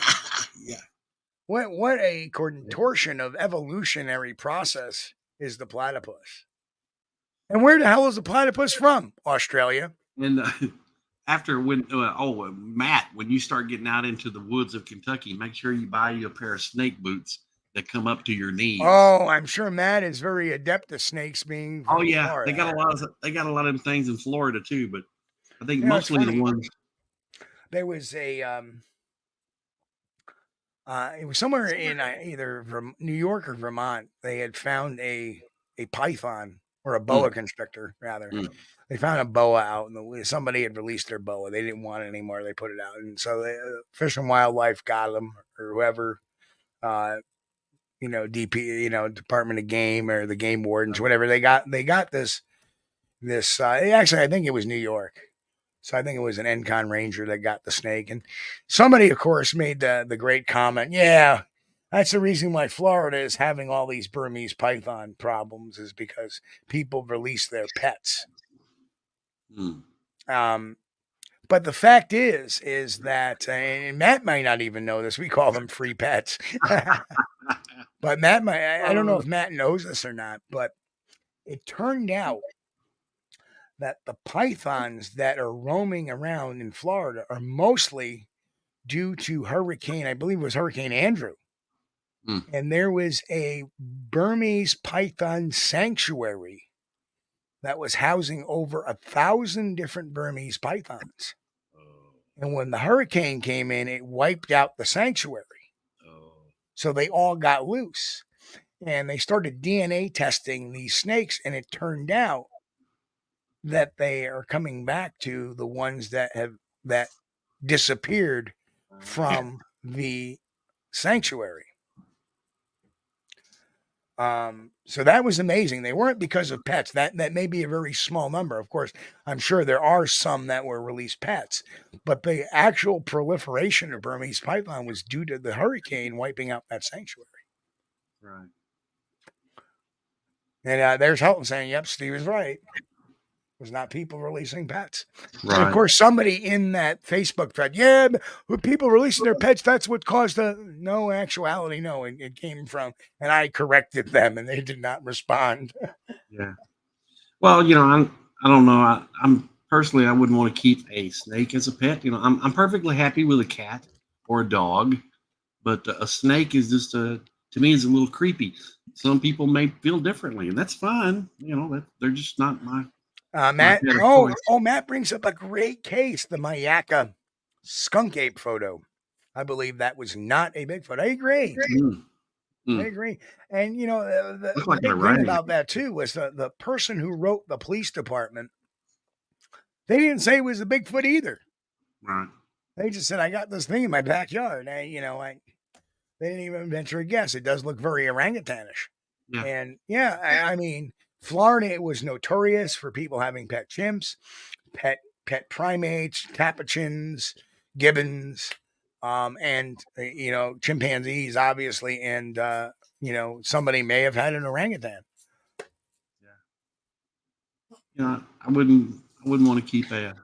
What a contortion of evolutionary process is the platypus. And where the hell is the platypus from? Australia. And after Matt, when you start getting out into the woods of Kentucky, make sure you buy you a pair of snake boots that come up to your knees. Oh, I'm sure Matt is very adept at snakes being from Florida. They got a lot of them things in Florida too, but I think mostly the ones. There was a it was somewhere in either New York or Vermont. They had found a python or a boa constrictor, rather. They found a boa out, and somebody had released their boa. They didn't want it anymore. They put it out, and so Fish and Wildlife got them, or whoever, DP, Department of Game or the Game Wardens, whatever. They got this. Actually, I think it was New York. So I think it was an Encon Ranger that got the snake. And somebody, of course, made the great comment, yeah, that's the reason why Florida is having all these Burmese python problems, is because people release their pets. But the fact is that, and Matt might not even know this, we call them free pets. But Matt I don't know if Matt knows this or not, but it turned out that the pythons that are roaming around in Florida are mostly due to I believe it was Hurricane Andrew. And there was a Burmese python sanctuary that was housing over 1,000 different Burmese pythons. And when the hurricane came in, it wiped out the sanctuary. So they all got loose. And they started DNA testing these snakes, and it turned out that they are coming back to the ones that disappeared from the sanctuary. So that was amazing. They weren't because of pets. That may be a very small number. Of course, I'm sure there are some that were released pets, but the actual proliferation of Burmese python was due to the hurricane wiping out that sanctuary. Right. And there's Helton saying, yep, Steve is right. It was not people releasing pets. Right. And of course, somebody in that Facebook thread, yeah, with people releasing their pets, that's what caused no, actuality, no. It came from, and I corrected them, and they did not respond. Yeah. Well, I don't know. I'm personally, I wouldn't want to keep a snake as a pet. I'm perfectly happy with a cat or a dog, but a snake is just to me is a little creepy. Some people may feel differently, and that's fine. They're just not my. Matt, Matt brings up a great case, the Mayaka skunk ape photo. I believe that was not a Bigfoot. I agree. I agree. And the big thing about that too was the person who wrote the police department. They didn't say it was a Bigfoot either. Right. They just said, I got this thing in my backyard. They didn't even venture a guess. It does look very orangutanish. Yeah. And I mean, Florida was notorious for people having pet chimps, pet primates, capuchins, gibbons, and chimpanzees, obviously, and somebody may have had an orangutan. Yeah. I wouldn't want to keep a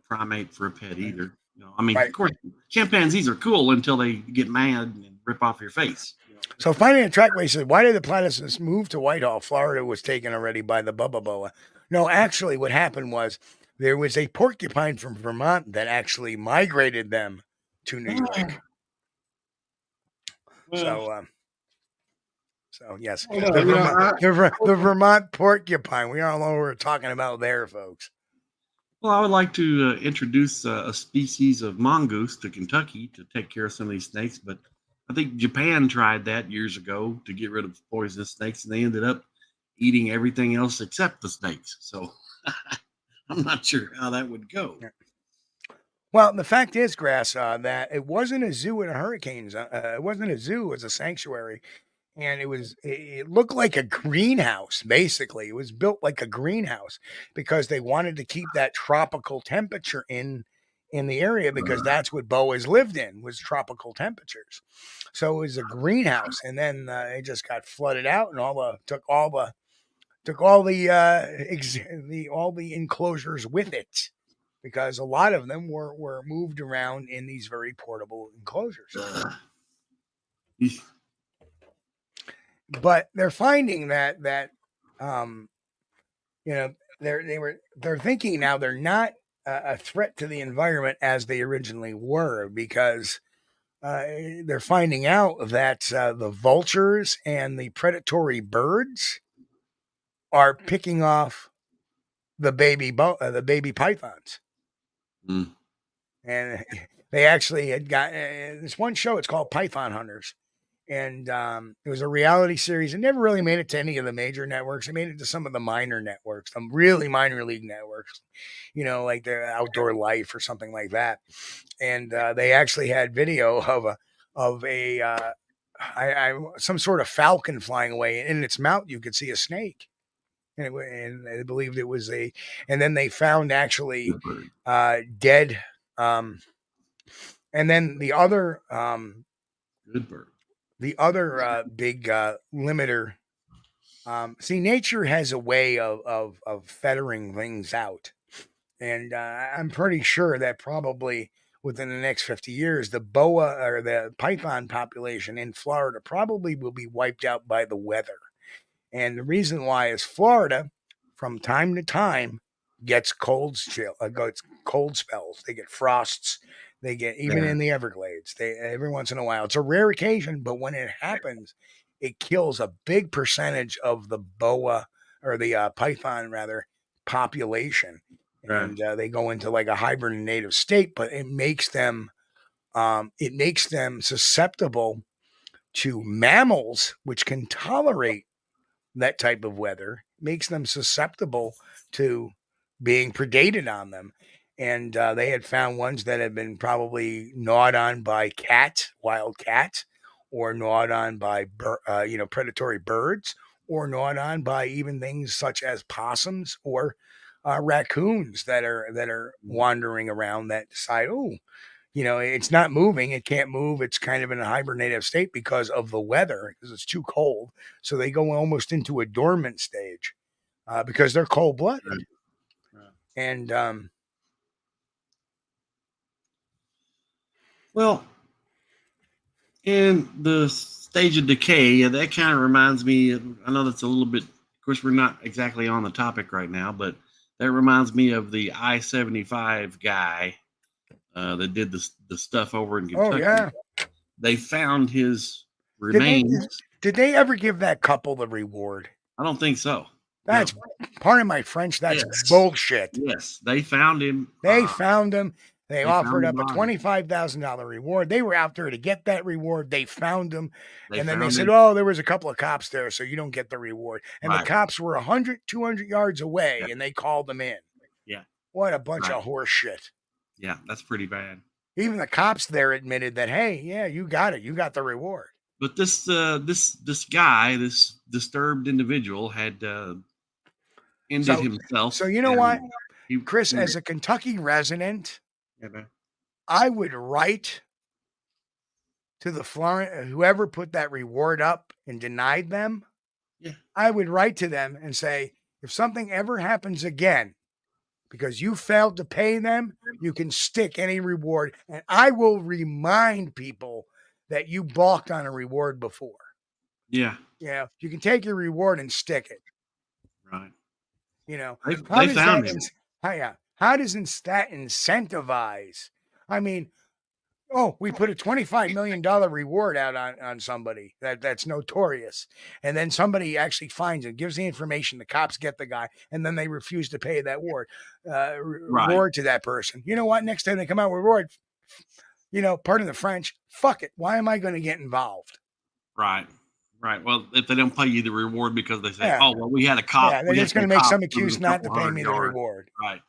primate for a pet either. Of course, chimpanzees are cool until they get mad and rip off your face. So finding a trackway says, why did the platypus move to Whitehall? Florida was taken already by the Bubba Boa. No, actually what happened was there was a porcupine from Vermont that actually migrated them to New York. So yes, the Vermont porcupine. We all know what we're talking about there, folks. Well, I would like to introduce a species of mongoose to Kentucky to take care of some of these snakes, but I think Japan tried that years ago to get rid of poisonous snakes, and they ended up eating everything else except the snakes. So I'm not sure how that would go. Yeah. Well, the fact is, Grass, that it wasn't a zoo in a hurricane zone. It wasn't a zoo; it was a sanctuary, and it looked like a greenhouse. Basically, it was built like a greenhouse because they wanted to keep that tropical temperature in the area because that's what boas lived in was tropical temperatures. So it was a greenhouse, and then it just got flooded out, and took all the enclosures with it because a lot of them were moved around in these very portable enclosures. He's- But they're finding that you know they're thinking now they're not a threat to the environment as they originally were because they're finding out that the vultures and the predatory birds are picking off the baby pythons. Mm. And they actually had got this one show. It's called Python Hunters, and it was a reality series. It never really made it to any of the major networks. It made it to some of the minor networks, some really minor league networks, like the Outdoor Life or something like that. And they actually had video of a some sort of falcon flying away, and in its mouth you could see a snake. And they believed it was and then they found actually Good bird. dead. And then Good bird. the other big limiter. See, nature has a way of fettering things out, and I'm pretty sure that probably within the next 50 years, the boa or the python population in Florida probably will be wiped out by the weather. And the reason why is Florida, from time to time, gets gets cold spells. They get frosts. They get even Yeah. in the Everglades. They every once in a while. It's a rare occasion, but when it happens, it kills a big percentage of the boa or the python rather population, Right. and they go into like a hibernative state. But it makes them susceptible to mammals, which can tolerate that type of weather, makes them susceptible to being predated on them. And they had found ones that had been probably gnawed on by wild cats, or gnawed on by predatory birds, or gnawed on by even things such as possums or raccoons that are wandering around that decide, it's not moving. It can't move. It's kind of in a hibernative state because of the weather, because it's too cold. So they go almost into a dormant stage because they're cold blooded. Right. And Well, in the stage of decay, that kind of reminds me. I know that's a little bit. Of course, we're not exactly on the topic right now, but that reminds me of the I-75 guy that did the stuff over in Kentucky. oh yeah, They found his did they, remains. did they ever give that couple the reward? I don't think so. That's pardon my French. That's Yes. bullshit. Yes, they found him. They found him. They offered found up the a body. $25,000 reward. They were out there to get that reward. They found him. And then they found said, him. oh, there was a couple of cops there, so you don't get the reward. And Right. the cops were 100, 200 yards away, Yeah. and they called them in. Yeah. What a bunch Right. of horse shit. Yeah, that's pretty bad. Even the cops there admitted that, hey, yeah, you got it. You got the reward. But this guy, this disturbed individual, had ended himself. So you know what, He, Chris, he- as a Kentucky resident, yeah, man. I would write to the Florida, whoever put that reward up and denied them. Yeah. I would write to them and say, if something ever happens again, because you failed to pay them, you can stick any reward. And I will remind people that you balked on a reward before. Yeah. Yeah. You can take your reward and stick it. Right. How They found him. How does that incentivize? I mean, Oh, we put a $25 million reward out on somebody that's notorious. And then somebody actually finds it, gives the information, the cops get the guy, and then they refuse to pay that Right. reward to that person. You know what? Next time they come out with reward, pardon the French, fuck it. Why am I going to get involved? Right. Right. Well, if they don't pay you the reward because they say, Yeah. "Oh, well, we had a cop," Yeah, they're we had just going to some make cops some within excuse a not to couple pay hundred me the yards. reward. Right.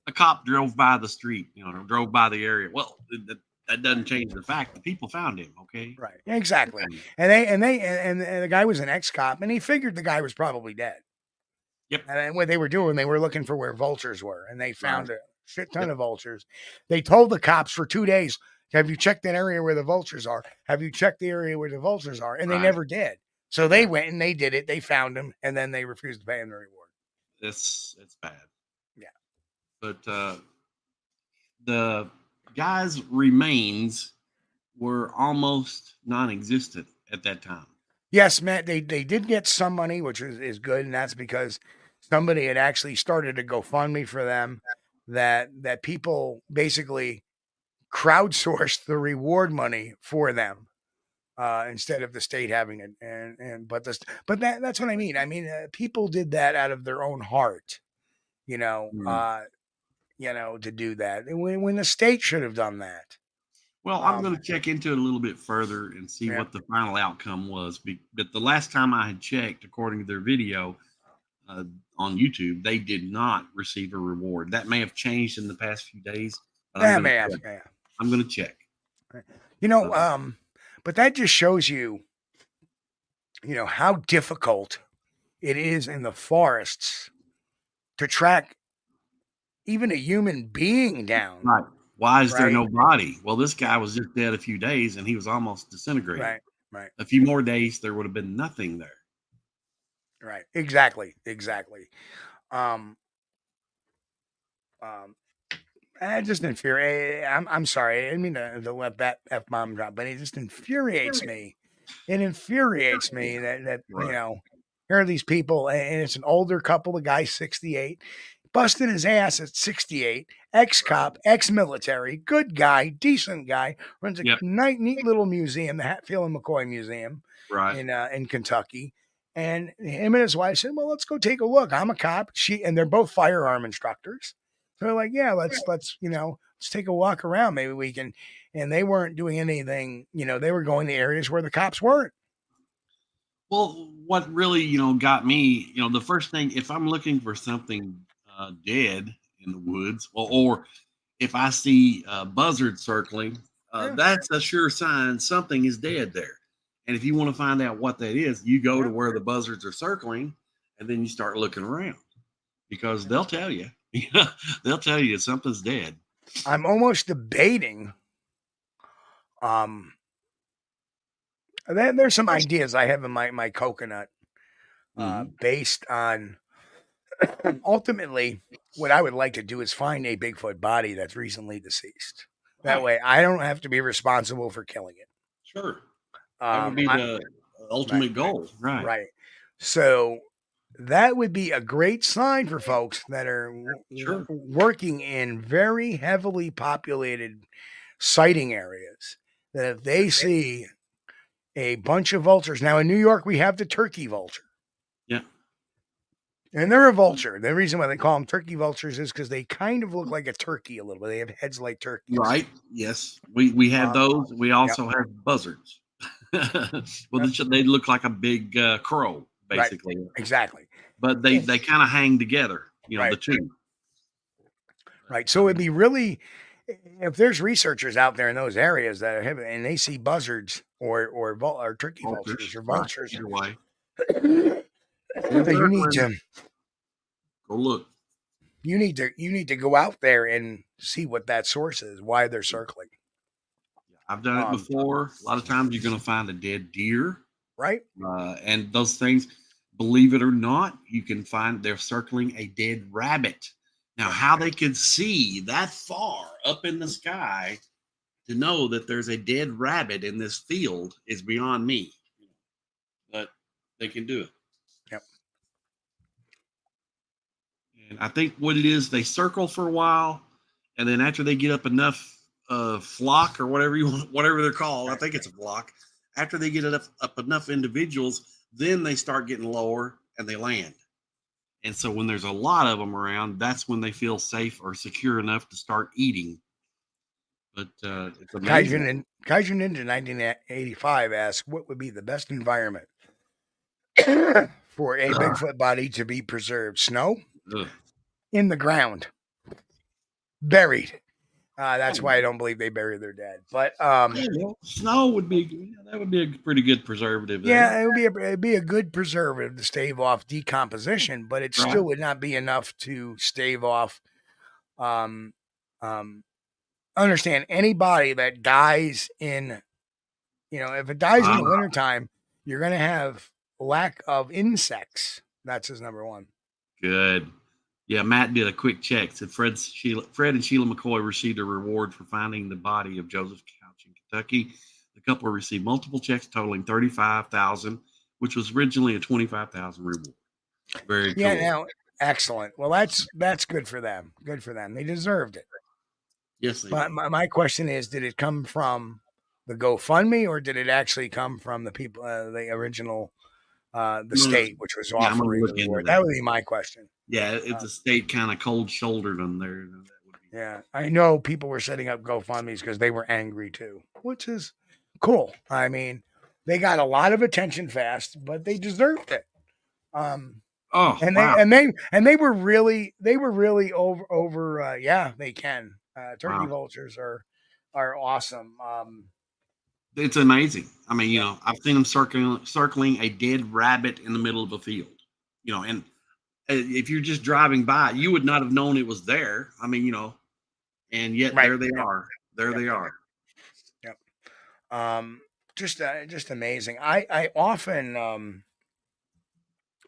A cop drove by the street, drove by the area. Well, that doesn't change the fact the people found him. Okay. Right. Exactly. Okay. And the guy was an ex-cop, and he figured the guy was probably dead. Yep. And then what they were doing, they were looking for where vultures were, and they found Right. a shit ton of vultures. They told the cops for 2 days, "Have you checked that area where the vultures are? Have you checked the area where the vultures are?" And they Right. never did. So they Yeah. went and they did it. They found him, and then they refused to pay him the reward. It's bad. Yeah. But the guy's remains were almost non-existent at that time. Yes, Matt, they did get some money, which is good, and that's because somebody had actually started a GoFundMe for them that people basically crowdsourced the reward money for them instead of the state having it. That's what I mean. I mean, people did that out of their own heart, to do that. And when the state should have done that. Well, I'm going to check into it a little bit further and see Yeah. what the final outcome was. But the last time I had checked, according to their video on YouTube, they did not receive a reward. That may have changed in the past few days. But Yeah, man. Yeah. I'm going to check. But that just shows you, how difficult it is in the forests to track even a human being down. Right. Why is there Right. no body? Well, this guy was just dead a few days and he was almost disintegrated. Right. A few more days, there would have been nothing there. Right. Exactly. It just infuriates. I'm sorry. I didn't mean to let that F-bomb drop, but it just infuriates me. It infuriates me that Right. here are these people, and it's an older couple. The guy's 68, busting his ass at 68, ex-cop, ex-military, good guy, decent guy, runs a Yep. neat little museum, the Hatfield and McCoy Museum Right. in Kentucky. And him and his wife said, "Well, let's go take a look. I'm a cop." And they're both firearm instructors. So they're like, "Yeah, let's take a walk around. Maybe we can." And they weren't doing anything. They were going to areas where the cops weren't. Well, what really, got me, the first thing, if I'm looking for something dead in the woods, or if I see a buzzard circling, that's a sure sign something is dead there. And if you want to find out what that is, you go to where the buzzards are circling, and then you start looking around because they'll tell you. They'll tell you something's dead. I'm almost debating. There's some ideas I have in my coconut based on ultimately what I would like to do is find a Bigfoot body that's recently deceased. That way I don't have to be responsible for killing it. Sure. That would be the ultimate goal. Right. Right. So that would be a great sign for folks that are Sure. working in very heavily populated sighting areas, that if they see a bunch of vultures. Now in New York, we have the turkey vulture. Yeah. And they're a vulture. The reason why they call them turkey vultures is because they kind of look like a turkey a little bit. They have heads like turkeys. Right. Yes. We have those. We also have buzzards. Well, they look like a big crow, basically. Right. Exactly. But they kind of hang together, the two. Right. So it'd be really, if there's researchers out there in those areas that have, and they see buzzards or turkey vultures or vultures, Either way. You need to go look. You need to go out there and see what that source is, why they're circling. I've done it before. A lot of times you're going to find a dead deer. Right. And those things, believe it or not, you can find they're circling a dead rabbit. Now, how they could see that far up in the sky to know that there's a dead rabbit in this field is beyond me. But they can do it. Yep. And I think what it is, they circle for a while, and then after they get up enough flock or whatever you want, whatever they're called. I think it's a flock. After they get up enough individuals, then they start getting lower and they land. And so when there's a lot of them around, that's when they feel safe or secure enough to start eating. But it's amazing. Kaiju Ninja 1985 asks, what would be the best environment for a Bigfoot body to be preserved? Snow? Ugh. In the ground? Buried? That's why I don't believe they bury their dead. But snow would be that would be a pretty good preservative. Yeah, it'd be a good preservative to stave off decomposition, but it still would not be enough to stave off. Understand, anybody that dies in, if it dies in the wintertime, you're going to have lack of insects. That's his number one. Good. Yeah, Matt did a quick check. Said Fred and Sheila McCoy received a reward for finding the body of Joseph Couch in Kentucky. The couple received multiple checks totaling $35,000, which was originally a $25,000 reward. Very cool. Yeah, now excellent. Well, that's good for them. Good for them. They deserved it. Yes, they but did. My question is, did it come from the GoFundMe or did it actually come from the people, the original, the state, which was offering the reward? That would be my question. Yeah, if the state kind of cold shouldered them there. That would be I know people were setting up GoFundMes because they were angry too, which is cool. I mean, they got a lot of attention fast, but they deserved it. They were really over. Yeah, they can. Turkey vultures are awesome. It's amazing. I mean, I've seen them circling a dead rabbit in the middle of a field. And if you're just driving by, you would not have known it was there. I mean, and yet there they are. They are. Yep. Just amazing. I often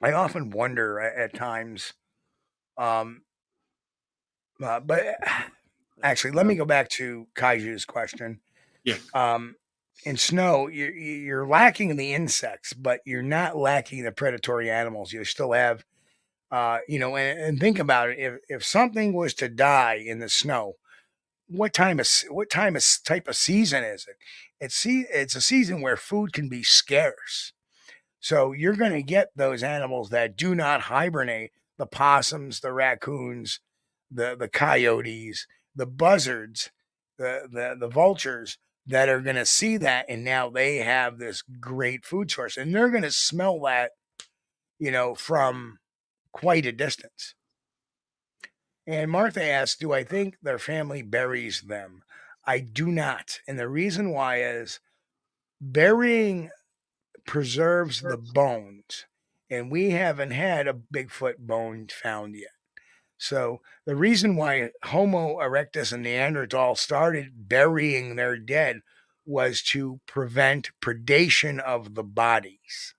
wonder at times. But actually, let me go back to Kaiju's question. Yeah. In snow, you're lacking the insects, but you're not lacking the predatory animals. You still have, and think about it. If something was to die in the snow, what type of season is it? It's a season where food can be scarce. So you're going to get those animals that do not hibernate: the possums, the raccoons, the coyotes, the buzzards, the vultures, that are going to see that, and now they have this great food source, and they're going to smell that, from quite a distance. And Martha asks, do I think their family buries them? I do not. And the reason why is burying preserves the bones, and we haven't had a Bigfoot bone found yet. So the reason why Homo erectus and Neanderthal started burying their dead was to prevent predation of the bodies.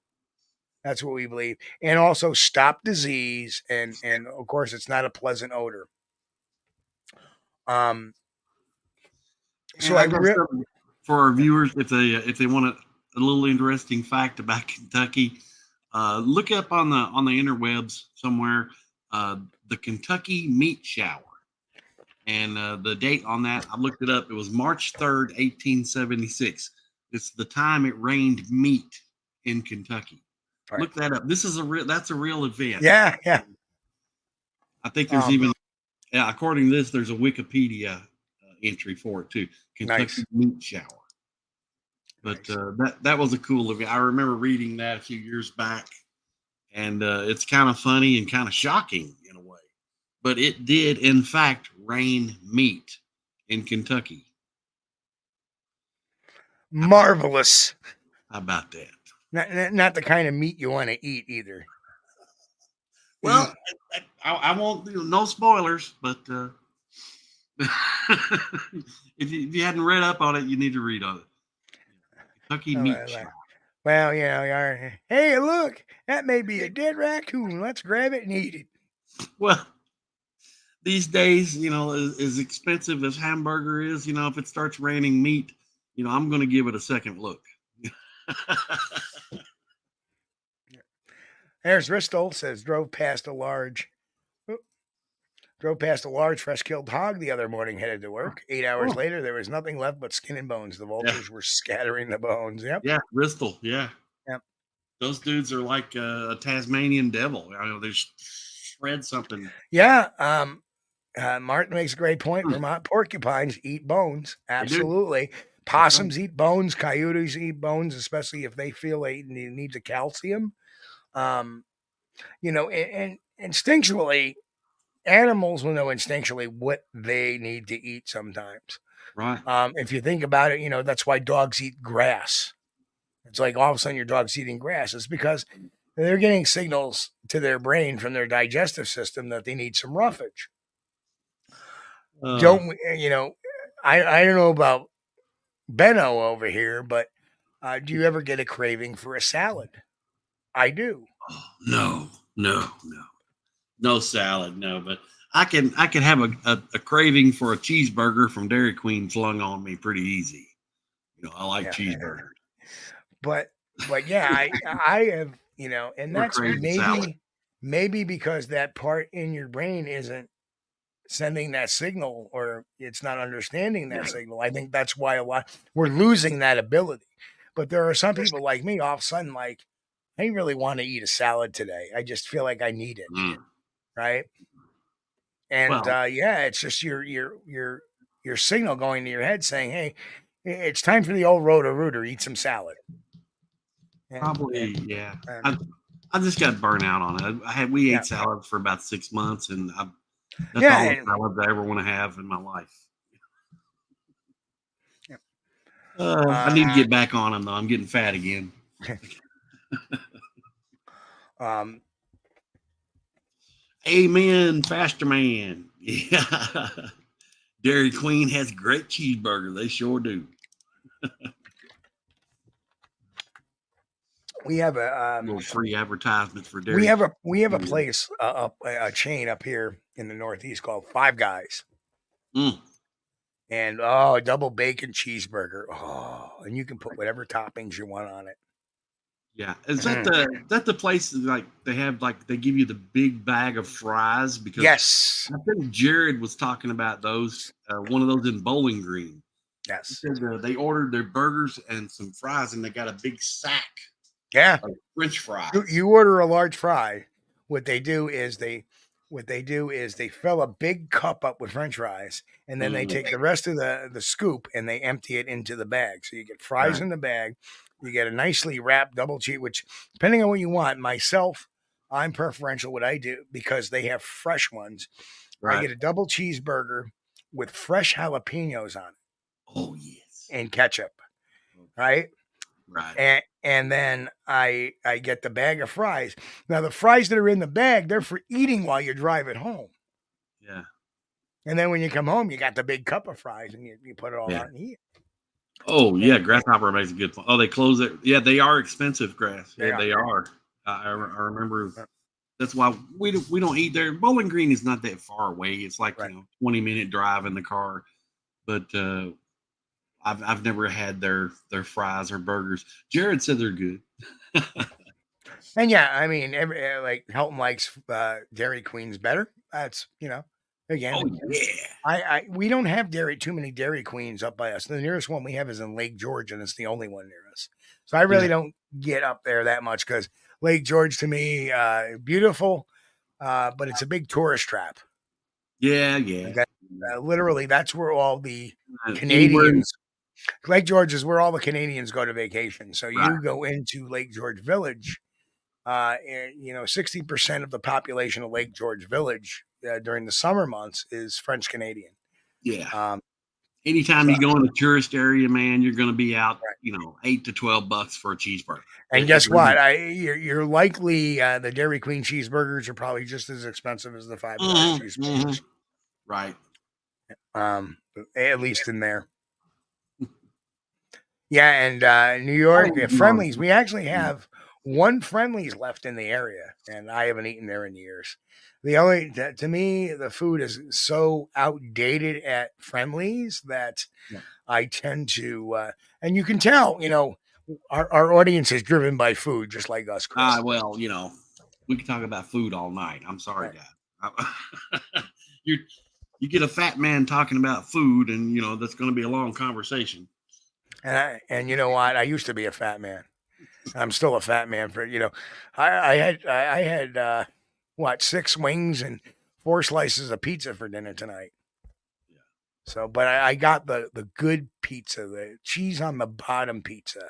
That's what we believe. And also stop disease. And of course, it's not a pleasant odor. So for our viewers, if they want a little interesting fact about Kentucky, look up on the interwebs somewhere, the Kentucky meat shower, and the date on that, I looked it up. It was March 3rd, 1876. It's the time it rained meat in Kentucky. Right. Look that up. That's a real event. Yeah. I think there's according to this, there's a Wikipedia entry for it too. Kentucky meat shower. But that was a cool event. I remember reading that a few years back, and it's kind of funny and kind of shocking in a way. But it did, in fact, rain meat in Kentucky. Marvelous. How about that? Not the kind of meat you want to eat either. Well, I won't. No spoilers, but if you hadn't read up on it, you need to read on it. Kentucky meat shower. Well, hey, look, that may be a dead raccoon. Let's grab it and eat it. Well, these days, as expensive as hamburger is, if it starts raining meat, I'm going to give it a second look. There's Ristol says drove past a large Drove past a large fresh-killed hog the other morning, headed to work. 8 hours Oh. later, there was nothing left but skin and bones. The vultures were scattering the bones. Yep. Yeah, Bristol. Yeah. Yep. Those dudes are like a Tasmanian devil. I know they shred something. Yeah. Martin makes a great point. Vermont porcupines eat bones. Absolutely. Possums eat bones. Coyotes eat bones, especially if they feel they need the calcium. You know, and instinctually, animals will know instinctually what they need to eat sometimes. Right. If you think about it, you know, that's why dogs eat grass. It's like all of a sudden your dog's eating grass. It's because they're getting signals to their brain from their digestive system that they need some roughage. Don't you know? I don't know about Benno over here, but do you ever get a craving for a salad? I do. Oh, no salad, no. But I can have a craving for a cheeseburger from Dairy Queen flung on me pretty easy. You know, I like cheeseburgers. But yeah, I have, you know, and that's maybe because that part in your brain isn't sending that signal, or it's not understanding that signal. I think that's why we're losing that ability. But there are some people like me, all of a sudden, like, I didn't really want to eat a salad today. I just feel like I need it. Right. And yeah, it's just your signal going to your head saying, hey, it's time for the old roto-rooter, eat some salad. Probably, yeah. I just got burnt out on it. We ate salad for about 6 months, and that's all the salad I ever want to have in my life. I need to get back on them, though. I'm getting fat again. Amen, Faster Man. Yeah. Dairy Queen has great cheeseburger. They sure do. We have a little free advertisement for Dairy. We have a place, a chain up here in the Northeast called Five Guys. And a double bacon cheeseburger. Oh, and you can put whatever toppings you want on it. Yeah, is that the place like they give you the big bag of fries? Because yes, I think Jared was talking about those, one of those in Bowling Green. Yes, he said, they ordered their burgers and some fries, and they got a big sack. Yeah, of French fries. You order a large fry. What they do is they fill a big cup up with French fries, and then they take the rest of the scoop and they empty it into the bag. So you get fries in the bag. You get a nicely wrapped double cheese, which, depending on what you want, myself, I'm preferential what I do because they have fresh ones. I get a double cheeseburger with fresh jalapenos on it. Oh, yes. And ketchup. Right? Right. And then I get the bag of fries. Now, the fries that are in the bag, they're for eating while you drive it home. Yeah. And then when you come home, you got the big cup of fries and you put it all out and eat it. Oh, yeah. Grasshopper makes a good point. Oh, they close it. Yeah, they are expensive, Grass. Yeah, they are. I remember. That's why we don't eat there. Bowling Green is not that far away. It's like 20-minute drive in the car. But I've never had their fries or burgers. Jared said they're good. And yeah, I mean, like Helton likes Dairy Queen's better. That's again. Oh yeah. We don't have too many Dairy Queens up by us. The nearest one we have is in Lake George, and it's the only one near us. So I really don't get up there that much because Lake George to me, beautiful, but it's a big tourist trap. Yeah, yeah. Okay? Literally, that's where all the Canadians. Lake George is where all the Canadians go to vacation. So you go into Lake George Village. 60% of the population of Lake George Village during the summer months is French Canadian. Yeah. Anytime you go in a tourist area, man, you're going to be out, $8 to $12 for a cheeseburger. And guess what? You're likely the Dairy Queen cheeseburgers are probably just as expensive as the Five Guys cheeseburgers. Right. At least in there. Yeah, and New York Friendlies. We actually have one Friendlies left in the area, and I haven't eaten there in years. To me, the food is so outdated at Friendlies that I tend to, and you can tell, our audience is driven by food, just like us, Chris. Well, we can talk about food all night. I'm sorry, Dad. you get a fat man talking about food, and that's going to be a long conversation. And you know what? I used to be a fat man. I'm still a fat man I had what, 6 wings and 4 slices of pizza for dinner tonight. Yeah. So, but I got the good pizza, the cheese on the bottom pizza.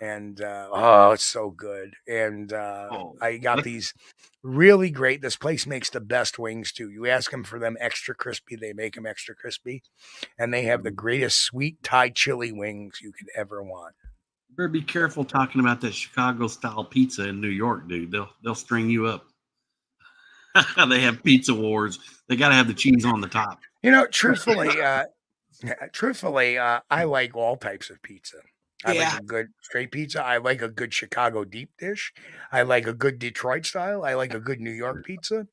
And it's so good. And I got these really great. This place makes the best wings too. You ask them for them extra crispy, they make them extra crispy, and they have the greatest sweet Thai chili wings you could ever want. You better be careful talking about that Chicago style pizza in New York, dude. They'll string you up. They have pizza wars. They got to have the cheese on the top. Truthfully, I like all types of pizza. I like a good straight pizza. I like a good Chicago deep dish. I like a good Detroit style. I like a good New York pizza.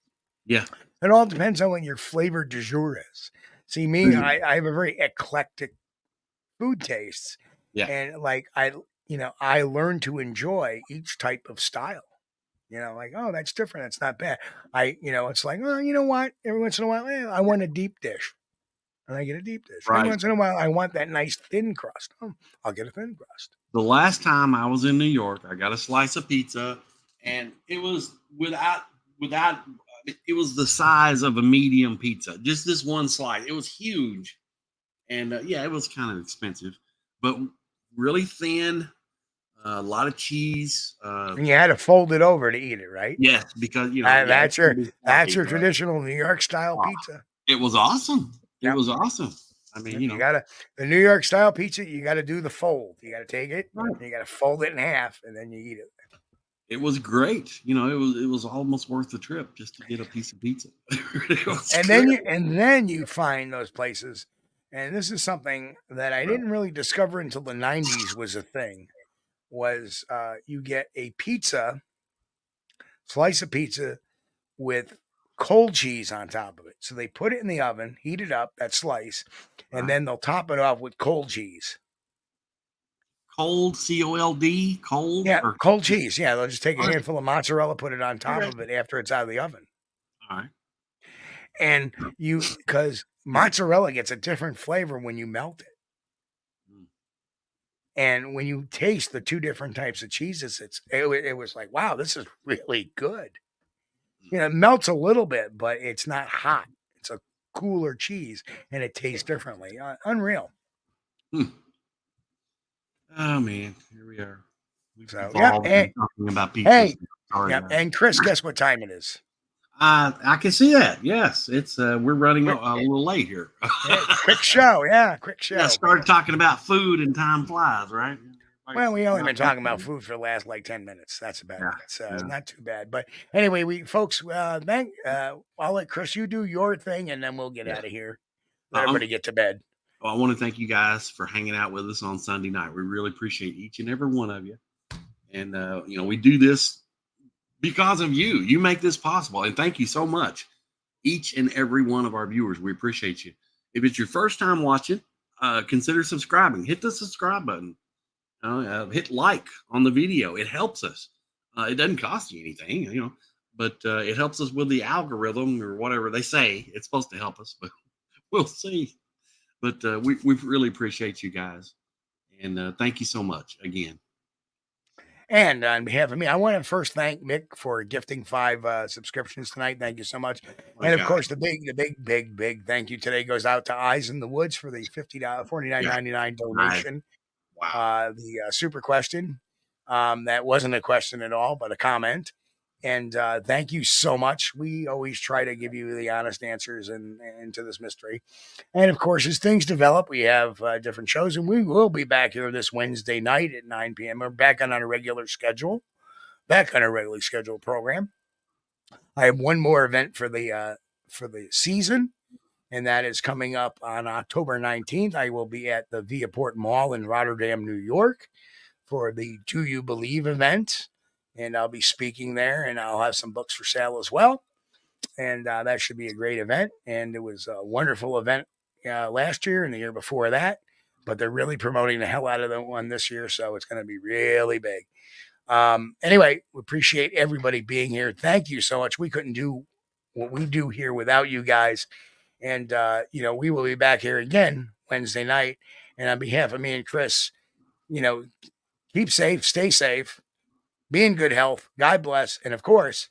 Yeah. It all depends on what your flavor du jour is. See, me, I have a very eclectic food taste. Yeah. And I learn to enjoy each type of style. Oh, that's different. That's not bad. It's like, oh, you know what? Every once in a while, I want a deep dish. And I get a deep dish. Right. Every once in a while, I want that nice thin crust. Oh, I'll get a thin crust. The last time I was in New York, I got a slice of pizza, and it was without. It was the size of a medium pizza. Just this one slice. It was huge, and it was kind of expensive, but really thin. A lot of cheese. And you had to fold it over to eat it, right? Yes, because that's your traditional New York style pizza. It was awesome. It was awesome. I mean, you gotta the New York style pizza. You got to do the fold. You got to take it. Right. You got to fold it in half, and then you eat it. It was great. It was almost worth the trip just to get a piece of pizza. Then you find those places, and this is something that I didn't really discover until the 90s was a thing. Was you get a slice of pizza with cold cheese on top of it. So they put it in the oven, heat it up, that slice, and then they'll top it off with cold cheese. Cold, cold, cold? Yeah, cold cheese. Yeah, they'll just take a handful of mozzarella, put it on top of it after it's out of the oven. All right. And because mozzarella gets a different flavor when you melt it. And when you taste the 2 different types of cheeses, it was like, wow, this is really good. It melts a little bit, but it's not hot. It's a cooler cheese, and it tastes differently. Unreal. Oh man, here we are. Talking about pizza. Hey, and Chris, guess what time it is? I can see that. Yes, it's we're running a little late here. Quick show, quick show. Yeah, started talking about food and time flies, right? Well, we only been talking about food for the last 10 minutes. That's about it. So not too bad. But anyway, folks, I'll let Chris, you do your thing, and then we'll get out of here. Let everybody get to bed. Well, I want to thank you guys for hanging out with us on Sunday night. We really appreciate each and every one of you. And we do this because of you. You make this possible, and thank you so much, each and every one of our viewers. We appreciate you. If it's your first time watching, consider subscribing. Hit the subscribe button. Hit like on the video. It helps us. It doesn't cost you anything, but it helps us with the algorithm or whatever they say. It's supposed to help us, but we'll see. But we really appreciate you guys, and thank you so much again. And on behalf of me, I want to first thank Mick for gifting 5 subscriptions tonight. Thank you so much. And of course, the big thank you today goes out to Eyes in the Woods for the $49.99 donation. Wow. The super question. That wasn't a question at all, but a comment. And thank you so much. We always try to give you the honest answers into this mystery. And of course, as things develop, we have different shows, and we will be back here this Wednesday night at 9 p.m. We're back on a regular schedule, program. I have one more event for the season, and that is coming up on October 19th. I will be at the Viaport Mall in Rotterdam, New York, for the Do You Believe event. And I'll be speaking there, and I'll have some books for sale as well. And that should be a great event. And it was a wonderful event last year and the year before that. But they're really promoting the hell out of the one this year, so it's going to be really big. Anyway, we appreciate everybody being here. Thank you so much. We couldn't do what we do here without you guys. And, we will be back here again Wednesday night. And on behalf of me and Chris, keep safe, stay safe, be in good health. God bless. And of course,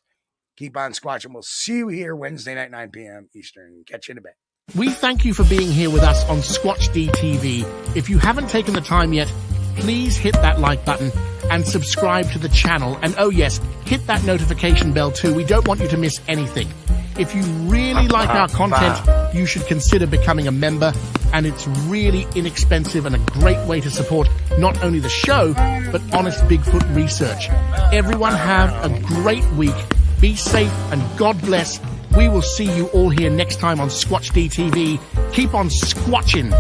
keep on squatching. We'll see you here Wednesday night, 9 p.m. Eastern. Catch you in a bit. We thank you for being here with us on Squatch-D TV. If you haven't taken the time yet, please hit that like button and subscribe to the channel. And oh yes, hit that notification bell too. We don't want you to miss anything. If you really like our content, you should consider becoming a member. And it's really inexpensive and a great way to support not only the show, but honest Bigfoot research. Everyone have a great week. Be safe and God bless. We will see you all here next time on Squatch-D TV. Keep on squatching.